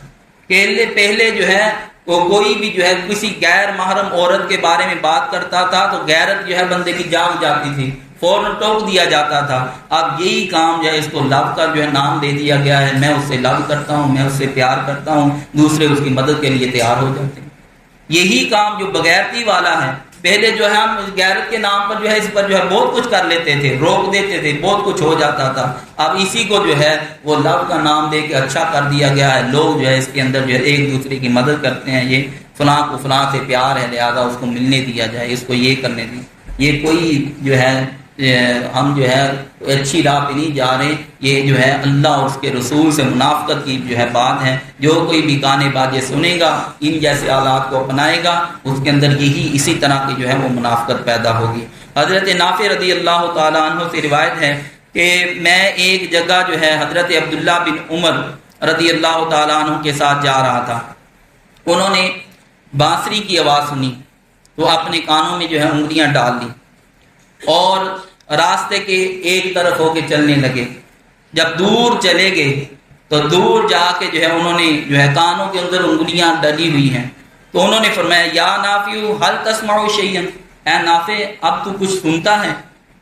Speaker 1: پہلے جو ہے وہ کوئی بھی جو ہے کسی غیر محرم عورت کے بارے میں بات کرتا تھا تو غیرت جو ہے بندے کی جاگ جاتی تھی، فوراً ٹوک دیا جاتا تھا. اب یہی کام جو ہے اس کو لو کا جو ہے نام دے دیا گیا ہے. میں اس سے لو کرتا ہوں، میں اس سے پیار کرتا ہوں، دوسرے اس کی مدد کے لیے تیار ہو جاتے ہیں. یہی کام جو بغیرتی والا ہے، پہلے جو ہے ہم غیرت کے نام پر جو ہے اس پر جو ہے بہت کچھ کر لیتے تھے، روک دیتے تھے، بہت کچھ ہو جاتا تھا. اب اسی کو جو ہے وہ لو کا نام دے کے اچھا کر دیا گیا ہے. لوگ جو ہے اس کے اندر جو ہے ایک دوسرے کی مدد کرتے ہیں، یہ فلاں کو فلاں سے پیار ہے لہذا اس کو ملنے دیا جائے، اس کو یہ کرنے دیں. یہ کوئی جو ہے ہم جو ہے اچھی راہ پہ نہیں جا رہے. یہ جو ہے اللہ اور اس کے رسول سے منافقت کی جو ہے بات ہے. جو کوئی بھی گانے باجے سنے گا، ان جیسے آلات کو اپنائے گا، اس کے اندر یہی اسی طرح کی جو ہے وہ منافقت پیدا ہوگی. حضرت نافع رضی اللہ تعالیٰ عنہ سے روایت ہے کہ میں ایک جگہ جو ہے حضرت عبداللہ بن عمر رضی اللہ تعالیٰ عنہ کے ساتھ جا رہا تھا. انہوں نے بانسری کی آواز سنی تو اپنے کانوں میں جو ہے انگلیاں ڈال لی اور راستے کے ایک طرف ہو کے چلنے لگے. جب دور چلے گئے تو دور جا کے جو ہے انہوں نے جو ہے کانوں کے اندر انگلیاں ڈلی ہوئی ہیں تو انہوں نے فرمایا، یا نافع هل تسمع شيئا، اے نافع اب تو کچھ سنتا ہے،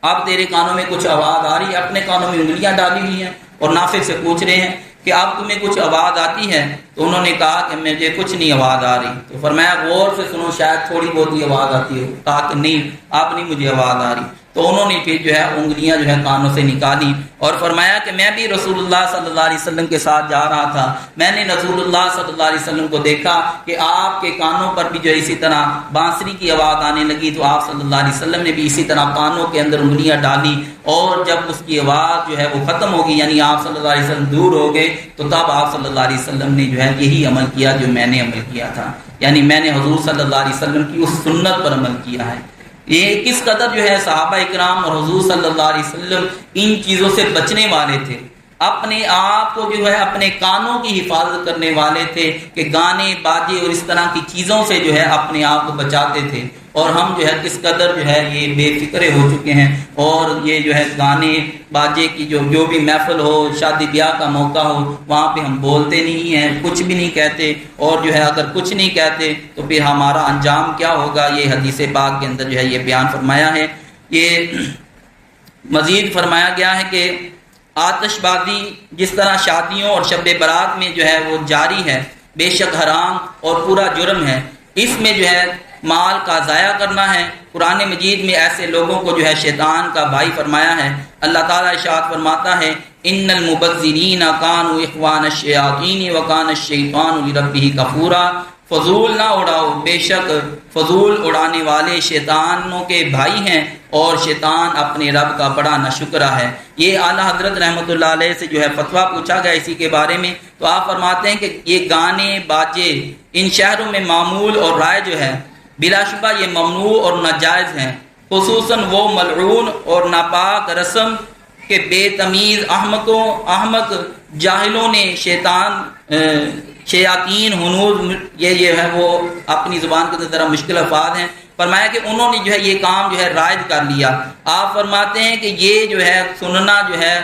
Speaker 1: اب تیرے کانوں میں کچھ آواز آ رہی ہے. اپنے کانوں میں انگلیاں ڈالی ہوئی ہیں اور نافع سے پوچھ رہے ہیں کہ اب تمہیں کچھ آواز آتی ہے؟ تو انہوں نے کہا کہ مجھے کچھ نہیں آواز آ رہی. تو فرمایا غور سے سنو، شاید تھوڑی بہت ہی آواز آتی ہو. کہا کہ نہیں اب نہیں مجھے آواز آ رہی. تو انہوں نے پھر جو ہے انگلیاں جو ہے کانوں سے نکالی اور فرمایا کہ میں بھی رسول اللہ صلی اللہ علیہ وسلم کے ساتھ جا رہا تھا، میں نے رسول اللہ صلی اللہ علیہ وسلم کو دیکھا کہ آپ کے کانوں پر بھی جو ہے اسی طرح بانسری کی آواز آنے لگی، تو آپ صلی اللہ علیہ وسلم نے بھی اسی طرح کانوں کے اندر انگلیاں ڈالی، اور جب اس کی آواز جو ہے وہ ختم ہوگی، یعنی آپ صلی اللہ علیہ وسلم دور ہو گئے، تو تب آپ صلی اللہ علیہ وسلم نے جو ہے یہی عمل کیا جو میں نے عمل کیا تھا، یعنی میں نے حضور صلی اللہ علیہ وسلم کی اس سنت پر عمل کیا ہے۔ یہ کس قدر جو ہے صحابہ اکرام اور حضور صلی اللہ علیہ وسلم ان چیزوں سے بچنے والے تھے، اپنے آپ کو جو ہے اپنے کانوں کی حفاظت کرنے والے تھے کہ گانے باجے اور اس طرح کی چیزوں سے جو ہے اپنے آپ کو بچاتے تھے، اور ہم جو ہے کس قدر جو ہے یہ بے فکرے ہو چکے ہیں، اور یہ جو ہے گانے باجے کی جو بھی محفل ہو، شادی بیاہ کا موقع ہو، وہاں پہ ہم بولتے نہیں ہیں، کچھ بھی نہیں کہتے، اور جو ہے اگر کچھ نہیں کہتے تو پھر ہمارا انجام کیا ہوگا، یہ حدیث پاک کے اندر جو ہے یہ بیان فرمایا ہے۔ یہ مزید فرمایا گیا ہے کہ آتش بازی جس طرح شادیوں اور شب برات میں جو ہے وہ جاری ہے، بے شک حرام اور پورا جرم ہے، اس میں جو ہے مال کا ضائع کرنا ہے۔ قرآن مجید میں ایسے لوگوں کو جو ہے شیطان کا بھائی فرمایا ہے۔ اللہ تعالیٰ ارشاد فرماتا ہے ان المبذرین کانوا اخوان الشیاطین وکان الشیطان لربہ کفورا، فضول نہ اڑاؤ، بے شک فضول اڑانے والے شیطانوں کے بھائی ہیں اور شیطان اپنے رب کا بڑا ناشکرا ہے۔ یہ اعلیٰ حضرت رحمۃ اللہ علیہ سے جو ہے فتویٰ پوچھا گیا اسی کے بارے میں، تو آپ فرماتے ہیں کہ یہ گانے باجے ان شہروں میں معمول اور رائج جو ہے، بلا شبہ یہ ممنوع اور ناجائز ہیں، خصوصاً وہ ملعون اور ناپاک رسم کہ بے تمیز احمق جاہلوں نے شیاطین ہنوز، یہ ہے وہ اپنی زبان کے ذرا مشکل الفاظ ہیں، فرمایا کہ انہوں نے جو ہے یہ کام جو ہے رائج کر لیا۔ آپ فرماتے ہیں کہ یہ جو ہے سننا جو ہے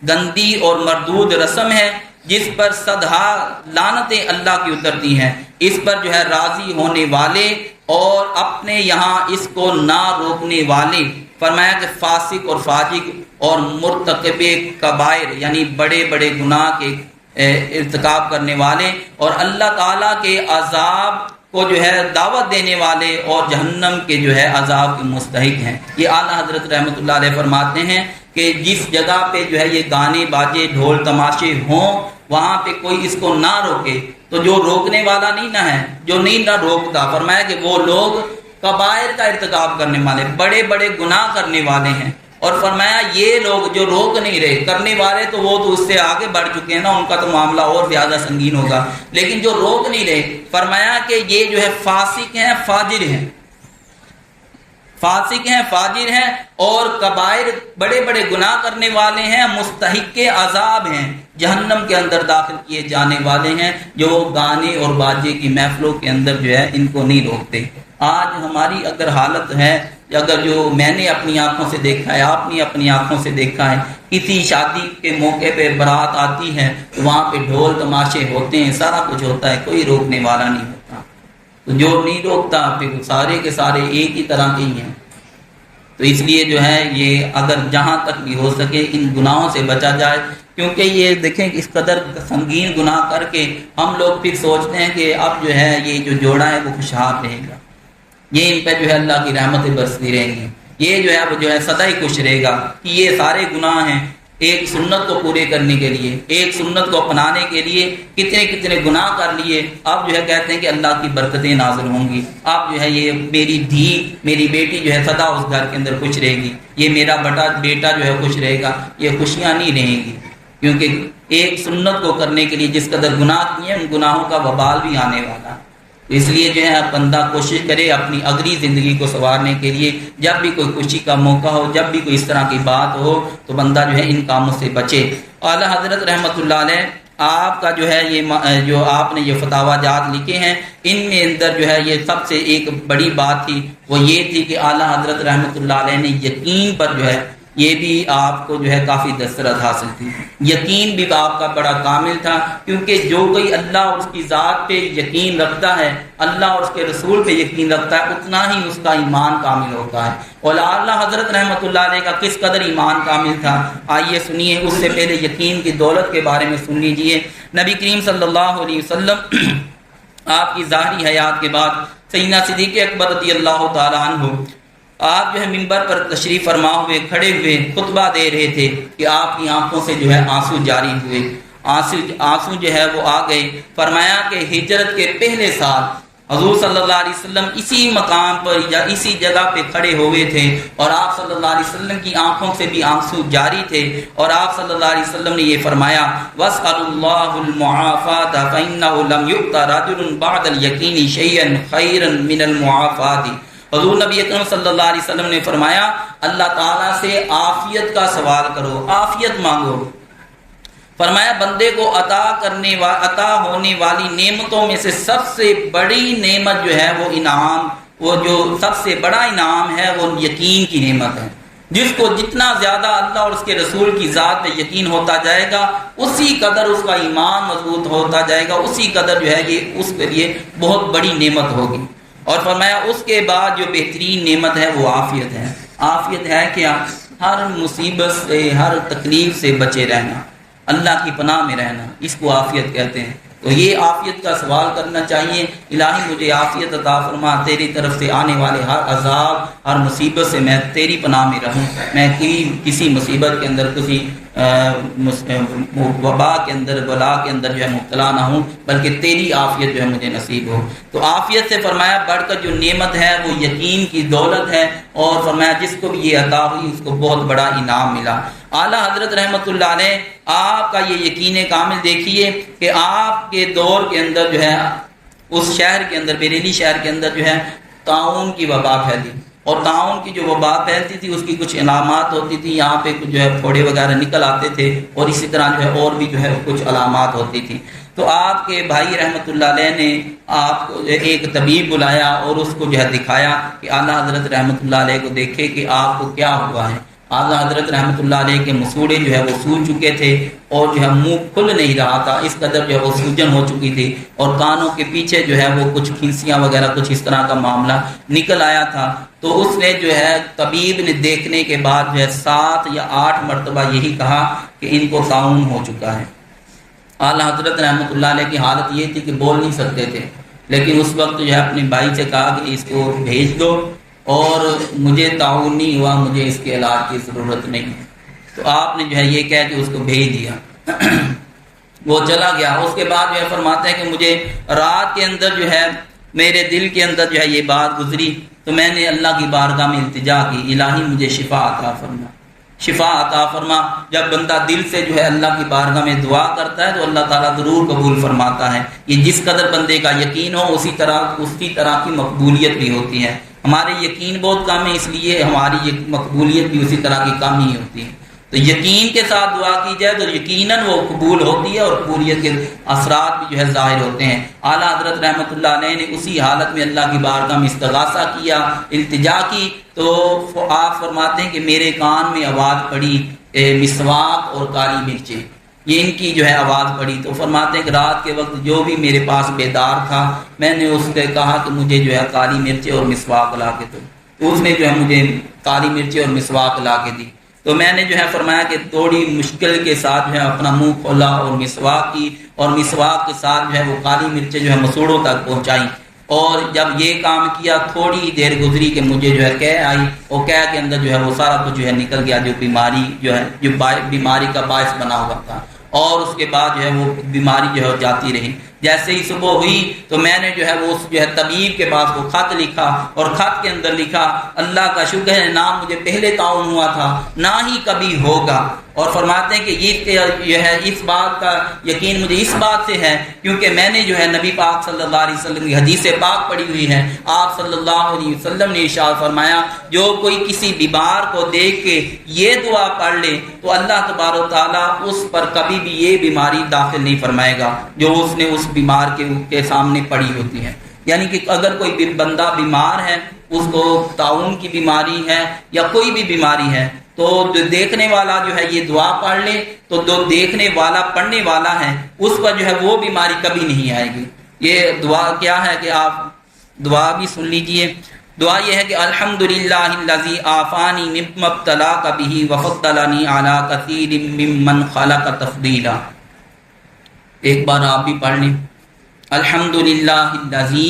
Speaker 1: گندی اور مردود رسم ہے جس پر صدہا لعنتیں اللہ کی اترتی ہیں، اس پر جو ہے راضی ہونے والے اور اپنے یہاں اس کو نہ روکنے والے، فرمایا کہ فاسق اور فاجر اور مرتکب کبائر یعنی بڑے بڑے گناہ کے ارتکاب کرنے والے اور اللہ تعالیٰ کے عذاب کو جو ہے دعوت دینے والے اور جہنم کے جو ہے عذاب کے مستحق ہیں۔ یہ اعلیٰ حضرت رحمۃ اللہ علیہ فرماتے ہیں کہ جس جگہ پہ جو ہے یہ گانے باجے ڈھول تماشے ہوں، وہاں پہ کوئی اس کو نہ روکے، تو جو روکنے والا نہیں نہ ہے، جو نہیں نہ روکتا، فرمایا کہ وہ لوگ کبائر کا ارتکاب کرنے والے، بڑے بڑے گناہ کرنے والے ہیں، اور فرمایا یہ لوگ جو روک نہیں رہے، کرنے والے تو وہ تو اس سے آگے بڑھ چکے ہیں نا، ان کا تو معاملہ اور زیادہ سنگین ہوگا، لیکن جو روک نہیں رہے، فرمایا کہ یہ جو ہے فاسق ہیں، فاجر ہیں، فاسق ہیں، فاجر ہیں اور کبائر بڑے بڑے گناہ کرنے والے ہیں، مستحق عذاب ہیں، جہنم کے اندر داخل کیے جانے والے ہیں، جو گانے اور باجے کی محفلوں کے اندر جو ہے ان کو نہیں روکتے۔ آج ہماری اگر حالت ہے، اگر جو میں نے اپنی آنکھوں سے دیکھا ہے، آپ نے اپنی آنکھوں سے دیکھا ہے، کسی شادی کے موقع پہ بارات آتی ہے تو وہاں پہ ڈھول تماشے ہوتے ہیں، سارا کچھ ہوتا ہے، کوئی روکنے والا نہیں ہوتا، تو جو نہیں روکتا پھر سارے کے سارے ایک ہی طرح کے ہی ہیں۔ تو اس لیے جو ہے یہ اگر جہاں تک بھی ہو سکے ان گناہوں سے بچا جائے، کیونکہ یہ دیکھیں اس قدر سنگین گناہ کر کے ہم لوگ پھر سوچتے ہیں کہ اب جو ہے یہ جو جوڑا ہے وہ خوشحال رہے گا، یہ ان پہ جو ہے اللہ کی رحمتیں برستی رہیں گی، یہ جو ہے وہ جو ہے سدا ہی خوش رہے گا کہ یہ سارے گناہ ہیں، ایک سنت کو پورے کرنے کے لیے، ایک سنت کو اپنانے کے لیے کتنے کتنے گناہ کر لیے، اب جو ہے کہتے ہیں کہ اللہ کی برکتیں نازل ہوں گی، اب جو ہے یہ میری دھی میری بیٹی جو ہے سدا اس گھر کے اندر خوش رہے گی، یہ میرا بیٹا جو ہے خوش رہے گا، یہ خوشیاں نہیں رہیں گی، کیونکہ ایک سنت کو کرنے کے لیے جس قدر گناہ کیے ان گناہوں کا وبال بھی آنے والا۔ اس لیے جو ہے بندہ کوشش کرے اپنی اگلی زندگی کو سنوارنے کے لیے، جب بھی کوئی خوشی کا موقع ہو، جب بھی کوئی اس طرح کی بات ہو تو بندہ جو ہے ان کاموں سے بچے۔ اعلیٰ حضرت رحمۃ اللہ علیہ آپ کا جو ہے یہ جو آپ نے یہ فتاوی جات لکھے ہیں، ان میں اندر جو ہے یہ سب سے ایک بڑی بات تھی وہ یہ تھی کہ اعلیٰ حضرت رحمۃ اللہ علیہ نے یقین پر جو ہے یہ بھی آپ کو جو ہے کافی دسترس حاصل تھی، یقین بھی آپ کا بڑا کامل تھا، کیونکہ جو کوئی اللہ اور اس کی ذات پہ یقین رکھتا ہے، اللہ اور اس کے رسول پہ یقین رکھتا ہے، اتنا ہی اس کا ایمان کامل ہوتا ہے۔ اور اعلیٰ حضرت رحمۃ اللہ علیہ کا کس قدر ایمان کامل تھا آئیے سنیے، اس سے پہلے یقین کی دولت کے بارے میں سن لیجئے۔ نبی کریم صلی اللہ علیہ وسلم آپ کی ظاہری حیات کے بعد سیدنا صدیق اکبر رضی اللہ تعالیٰ عنہ آپ جو ہے منبر پر تشریف فرما ہوئے کھڑے ہوئے خطبہ دے رہے تھے کہ آپ کی آنکھوں سے جو ہے آنسو جاری ہوئے، آنسو جو ہے وہ آ گئے۔ فرمایا کہ ہجرت کے پہلے سال حضور صلی اللہ علیہ وسلم اسی مقام پر یا اسی جگہ پہ کھڑے ہوئے تھے اور آپ صلی اللہ علیہ وسلم کی آنکھوں سے بھی آنسو جاری تھے، اور آپ صلی اللہ علیہ وسلم نے یہ فرمایا وَاسْأَلُ اللَّهُ الْمُعَافَاةَ فَإِنَّهُ لَمْ يُؤْتَ رَجُلٌ بَعْدَ الْيَقِينِ شَيْئًا خَيْرًا مِنَ الْمُعَافَاةِ۔ حضور نبی اکرم صلی اللہ علیہ وسلم نے فرمایا اللہ تعالیٰ سے عافیت کا سوال کرو، عافیت مانگو۔ فرمایا بندے کو عطا ہونے والی نعمتوں میں سے سب سے بڑی نعمت جو ہے وہ انعام، وہ جو سب سے بڑا انعام ہے وہ یقین کی نعمت ہے۔ جس کو جتنا زیادہ اللہ اور اس کے رسول کی ذات پہ یقین ہوتا جائے گا اسی قدر اس کا ایمان مضبوط ہوتا جائے گا، اسی قدر جو ہے یہ اس کے لیے بہت بڑی نعمت ہوگی۔ اور فرمایا اس کے بعد جو بہترین نعمت ہے وہ عافیت ہے۔ عافیت ہے کیا؟ ہر مصیبت سے، ہر تکلیف سے بچے رہنا، اللہ کی پناہ میں رہنا، اس کو عافیت کہتے ہیں۔ تو یہ عافیت کا سوال کرنا چاہیے، الہی مجھے عافیت عطا فرما، تیری طرف سے آنے والے ہر عذاب، ہر مصیبت سے میں تیری پناہ میں رہوں، میں کسی مصیبت کے اندر، کسی وبا کے اندر، بلا کے اندر جو ہے مبتلا نہ ہوں، بلکہ تیری عافیت جو ہے مجھے نصیب ہو۔ تو عافیت سے فرمایا بڑھ کر جو نعمت ہے وہ یقین کی دولت ہے، اور فرمایا جس کو بھی یہ عطا ہوئی اس کو بہت بڑا انعام ملا۔ اعلیٰ حضرت رحمۃ اللہ علیہ آپ کا یہ یقین کامل دیکھیے کہ آپ کے دور کے اندر جو ہے اس شہر کے اندر، بیریلی شہر کے اندر جو ہے طاعون کی وبا پھیلی، اور طاعون کی جو وبا پھیلتی تھی اس کی کچھ علامات ہوتی تھی، یہاں پہ کچھ جو ہے پھوڑے وغیرہ نکل آتے تھے، اور اسی طرح جو ہے اور بھی جو ہے کچھ علامات ہوتی تھی۔ تو آپ کے بھائی رحمۃ اللہ علیہ نے آپ کو ایک طبیب بلایا اور اس کو جو ہے دکھایا کہ اعلیٰ حضرت رحمۃ اللہ علیہ کو دیکھے کہ آپ کو کیا ہوا ہے۔ اعلیٰ حضرت رحمۃ اللہ علیہ کے مسوڑے جو ہے وہ سوج چکے تھے، اور جو ہے منہ کھل نہیں رہا تھا، اس قدر جو ہے وہ سوجن ہو چکی تھی، اور کانوں کے پیچھے جو ہے وہ کچھ کھنسیاں وغیرہ کچھ اس طرح کا معاملہ نکل آیا تھا۔ تو اس نے جو ہے طبیب نے دیکھنے کے بعد جو ہے 7 یا 8 مرتبہ یہی کہا کہ ان کو طاعون ہو چکا ہے۔ اعلیٰ حضرت رحمۃ اللہ علیہ کی حالت یہ تھی کہ بول نہیں سکتے تھے، لیکن اس وقت جو ہے اپنے بھائی سے کہا کہ اس کو بھیج دو، اور مجھے طاعون نہیں ہوا، مجھے اس کے علاج کی ضرورت نہیں ہے۔ تو آپ نے جو ہے یہ کہہ کے اس کو بھیج دیا، وہ چلا گیا۔ اس کے بعد جو ہے فرماتے ہیں کہ مجھے رات کے اندر جو ہے میرے دل کے اندر جو ہے یہ بات گزری، تو میں نے اللہ کی بارگاہ میں التجا کی، الہی مجھے شفا عطا فرما، شفا عطا فرما۔ جب بندہ دل سے جو ہے اللہ کی بارگاہ میں دعا کرتا ہے تو اللہ تعالیٰ ضرور قبول فرماتا ہے۔ یہ جس قدر بندے کا یقین ہو اسی طرح کی مقبولیت بھی ہوتی ہے۔ ہمارے یقین بہت کم ہے، اس لیے ہماری مقبولیت بھی اسی طرح کی کم ہی ہوتی ہے۔ تو یقین کے ساتھ دعا کی جائے تو یقیناً وہ قبول ہوتی ہے، اور قبولیت کے اثرات بھی جو ہے ظاہر ہوتے ہیں۔ اعلیٰ حضرت رحمۃ اللہ علیہ نے اسی حالت میں اللہ کی بارگاہ میں استغاثہ کیا، التجا کی، تو آپ فرماتے ہیں کہ میرے کان میں آواز پڑی مسواک اور کالی مرچیں، یہ ان کی جو ہے آواز پڑی۔ تو فرماتے ہیں کہ رات کے وقت جو بھی میرے پاس بیدار تھا میں نے اس سے کہا کہ مجھے جو ہے کالی مرچیں اور مسواک لا کے دو، تو اس نے جو ہے مجھے کالی مرچیں اور مسواک لا کے دی۔ تو میں نے جو ہے فرمایا کہ تھوڑی مشکل کے ساتھ جو ہے اپنا منہ کھولا اور مسواک کی، اور مسواک کے ساتھ جو ہے وہ کالی مرچیں جو ہے مسوڑوں تک پہنچائیں، اور جب یہ کام کیا تھوڑی دیر گزری کہ مجھے جو ہے قے آئی، اور قے کے اندر جو ہے وہ سارا کچھ جو ہے نکل گیا جو بیماری جو ہے جو بیماری کا باعث بنا ہوا تھا، اور اس کے بعد جو ہے وہ بیماری جو ہے جاتی رہی۔ جیسے ہی صبح ہوئی تو میں نے جو ہے وہ جو ہے طبیب کے پاس وہ خط لکھا، اور خط کے اندر لکھا اللہ کا شکر ہے نہ مجھے پہلے طاعون ہوا تھا نہ ہی کبھی ہوگا، اور فرماتے ہیں کہ یہ ہے اس بات کا یقین مجھے اس بات سے ہے کیونکہ میں نے جو ہے نبی پاک صلی اللہ علیہ وسلم کی حدیث پاک پڑھی ہوئی ہے۔ آپ صلی اللہ علیہ وسلم نے ارشاد فرمایا جو کوئی کسی بیمار کو دیکھ کے یہ دعا پڑھ لے تو اللہ تبارک و تعالیٰ اس پر کبھی بھی یہ بیماری داخل نہیں فرمائے گا جو اس نے اس بیمار کے سامنے پڑی ہوتی ہے۔ یعنی کہ اگر کوئی بندہ بیمار ہے، اس کو طاعون کی بیماری ہے یا کوئی بھی بیماری ہے، تو جو دیکھنے والا جو ہے یہ دعا پڑھ لے تو جو دیکھنے والا پڑھنے والا ہے اس پر جو ہے وہ بیماری کبھی نہیں آئے گی۔ یہ دعا کیا ہے کہ آپ دعا بھی سن لیجئے۔ دعا یہ ہے کہ الحمدللہ الذی عافانی مما ابتلاک بہ وفضلنی علی کثیر ممن خلق تفضیلا۔ ایک بار آپ بھی پڑھ لیں، الحمدللہ الذی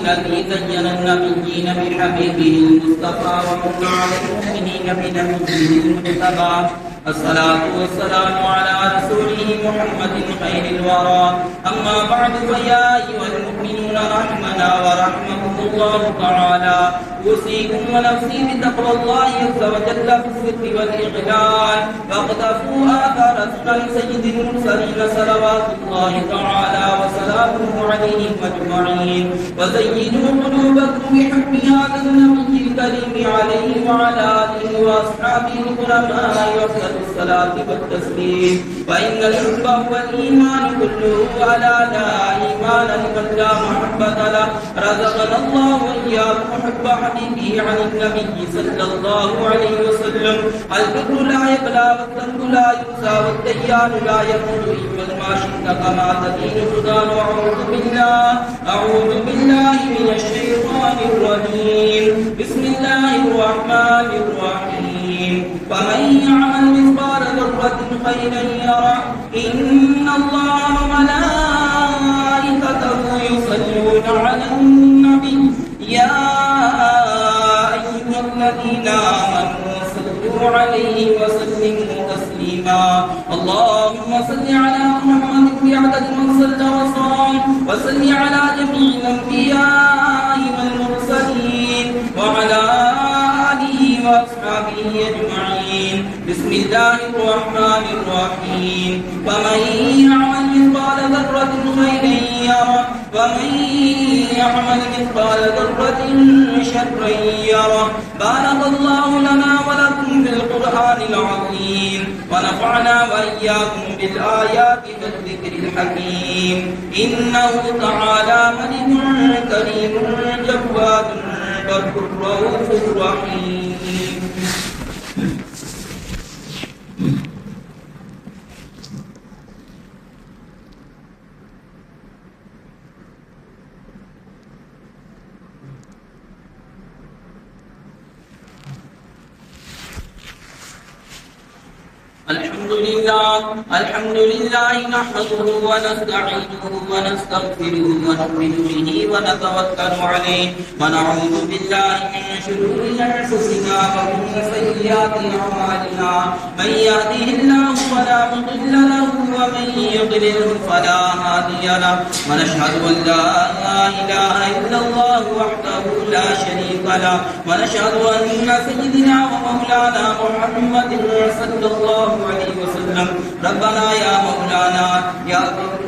Speaker 1: الذي زين النبيين بحبيبه المصطفى ومن على المؤمنين بنبيه المجتبى الصلاة والسلام على رسوله محمد خير الورى أما بعد فيا أيها المؤمنون رحمنا ورحمكم الله تعالى أوصيكم ونفسي بتقوى الله عز وجل في السر والإعلان واقتفوا آثار سيد المرسلين صلوات الله تعالى وسلامه عليهم أجمعين وزينوا قلوبكم بحب هذا النبي الكريم عليه وعلى آله وأصحابه الكرماء وأفضل الصلاة والتسليم فإن الحب هو الإيمان كله على لا إيمان لمن لا محبة له رزقنا الله وإياكم حب حبيبه عن النبي صلى الله عليه وسلم. البر لا يبلى والذنب لا ينسى والديان لا يموت إلا ما شئت كما تدين تدان. أعوذ بالله من الشيطان الرجيم. بسم الله الرحمن الرحيم. فمن يعمل مثقال ذرة خيرا يره إن الله وملائكته يصلون على النبي يا أيها الذين آمنوا صلوا عليه وسلموا تسليما. اللهم صل على محمد بعدد من صلى وصام وصل على جميع الأنبياء والمرسلين وعلى آله وأصحابه أجمعين. بسم الله الرحمن الرحيم. فمن يعمل مثقال ذرة خيرا يره ومن يعمل مثقال ذرة شرا يره. بارك الله لنا ولكم في القرآن العظيم ونفعنا وإياكم بالآيات والذكر الحكيم. إنه تعالى ملك كريم جواد بر رؤوف رحيم. الحمد لله نحمده ونستعينه ونستغفره ونؤمن به ونتوكل عليه ونعوذ بالله من شرور أنفسنا ومن سيئات أعمالنا. من يهده الله فلا مضل له ومن يضلل فلا هادي له. ونشهد أن لا إله إلا الله وحده لا شريك له. ونشهد أن سيدنا ومولانا محمد صلى الله عليه وسلم ربنا يا مولانا يا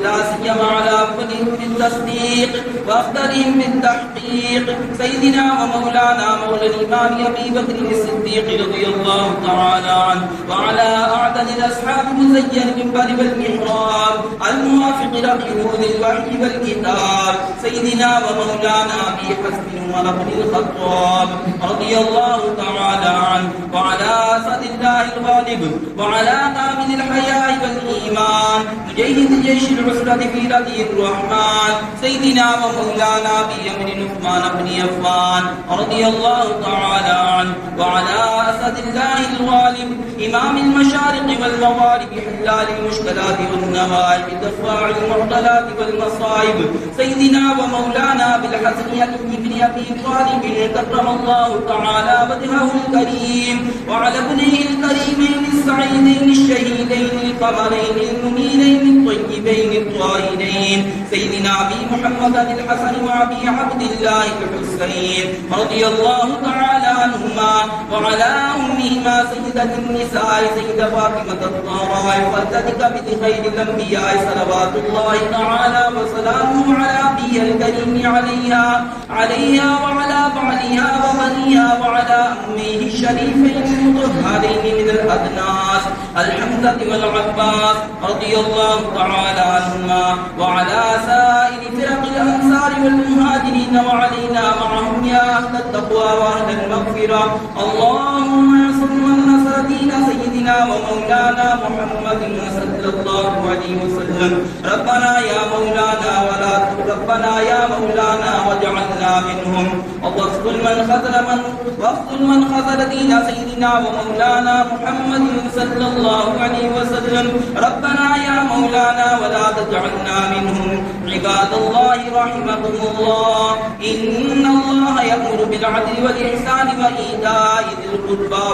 Speaker 1: لا سيما على أفضلهم بالتصديق وأفضلهم بالتحقيق سيدنا ومولانا مولى الإمام أبي بكر الصديق رضي الله تعالى عنه وعلى أعدل الأصحاب مزين المنبر والمحراب الموافق لقيود الوحي والكتاب سيدنا ومولانا أبي حسن عمر بن الخطاب رضي الله تعالى عنه وعلى أسد الله الغالب وعلى كامل الحياء والإيمان مجيد جيش العسرة في رضي الرحمن سيدنا ومولانا أبي أمر عثمان بن عفان رضي الله تعالى عنه وعلى أسد الله الغالب إمام المشارق والمغارب حلال المشكلات والنوائب دفاع المعضلات والمصائب سيدنا ومولانا بالحسن علي بن أبي طالب كرم الله تعالى وجهه الكريم وعلى ابنه الكريمين السعيدين الشهيدين القمرين المنيرين الطيبين الطاهرين سيدنا أبي محمد الحسن وأبي عبد الله الحسين رضي الله تعالى عنهما وعلى أمهما سيدة النساء سيدة فاطمة الزهراء وفدتك بخير الأنبياء صلوات الله تعالى وسلامه على أبي الكريم عليها وعلى بعلها وبنيها وعلى أمه الشريفين المطهرين من الأدناس الحمزة والعباس رضي الله تعالى عنهما وعلى سائر فرق الأنصار والمهاجرين وعلينا معهم يا أهل التقوى وأهل المغفرة. اللهم انصر من نصر دين سيدنا ومولانا محمد صلى الله عليه وسلم. ربنا يا مولانا واجعلنا منهم واقتل من خذل دين سيدنا ومولانا محمد صلى الله عليه وسلم. ربنا يا مولانا ولا تجعلنا منهم. عباد الله رحمكم الله إن الله يأمر بالعدل والإحسان وإيتاء ذي القربى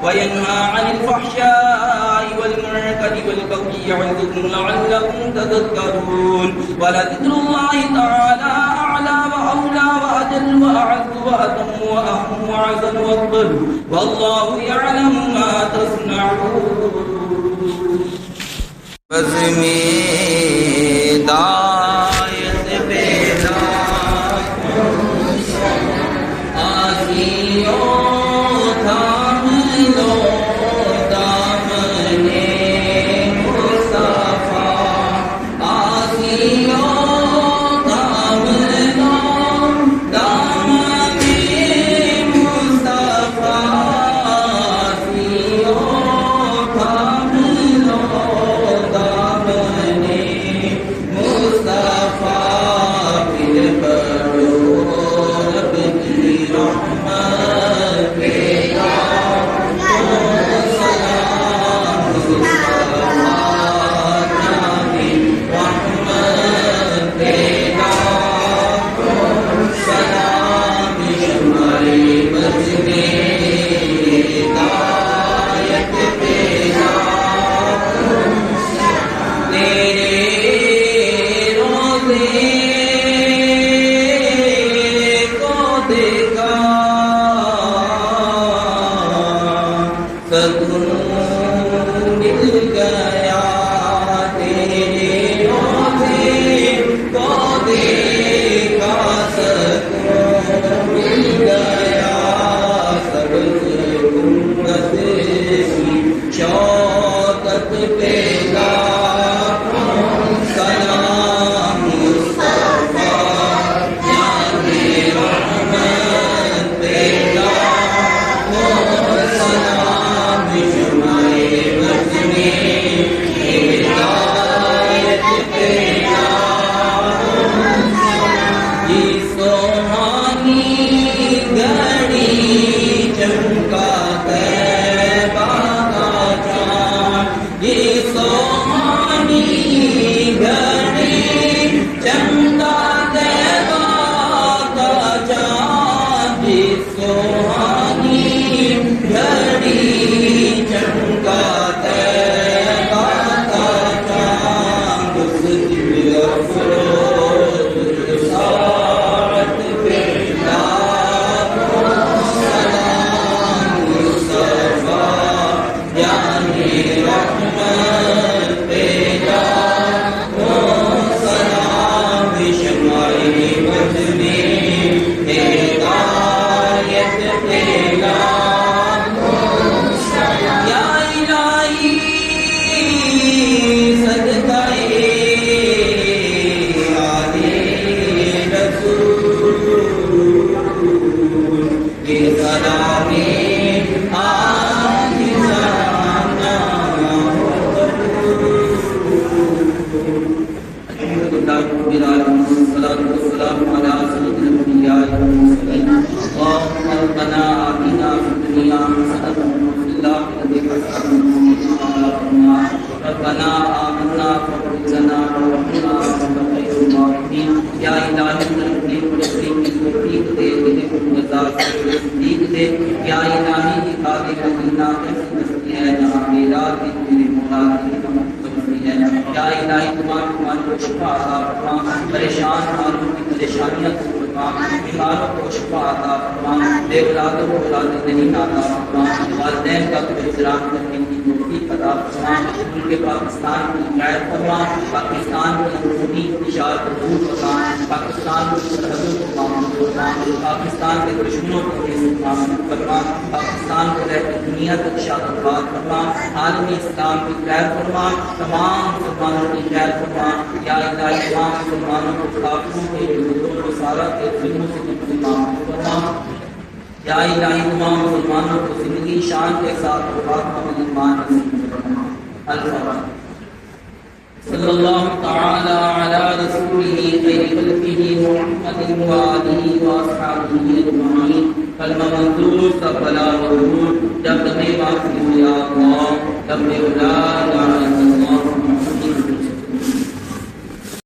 Speaker 1: وينهى عن الفحشاء والمنكر والبغي يعظكم لعلكم تذكرون. ولذكر الله تعالى أعلى وأولى وأجل وأعز وأتم وأهم وأعز وأفضل والله يعلم ما تصنعون. پریشان حالوں کی پریشانیاں کو فرما، بیماروں کو شفا عطا فرما، بے اولادوں کو اولاد نہیں عطا فرما، والدین کا احترام کرنے کی توفیق عطا فرما، ان کے پاکستان کی حمایت فرما، پاکستان کی اندرونی انتشار کو دور فرما، پاکستان کی سرحدوں کو محفوظ فرما، پاکستان کے دشمنوں کو محفوظ فرما، پاکستان کو رہتے دنیا تک شاداباد فرما، عالمی اسلام کی خیر فرما، تمام مسلمانوں کی خیر فرما، یا الہی تمام مسلمانوں کو کافروں کے جلودوں کو سارا کے ظلموں سے محفوظ فرما، یا الہی تمام مسلمانوں کو زندگی شان کے ساتھ وفات کا ایمان نصیب فرما۔ الفاتحہ۔ صلی اللہ تعالی علی رسولہ خیر خلقہ محمد و آلہ و اصحابہ اجمعین۔ کلمہ منظور سب بلا مرور جب تمہیں معافی ہو یا اللہ، رب اولاد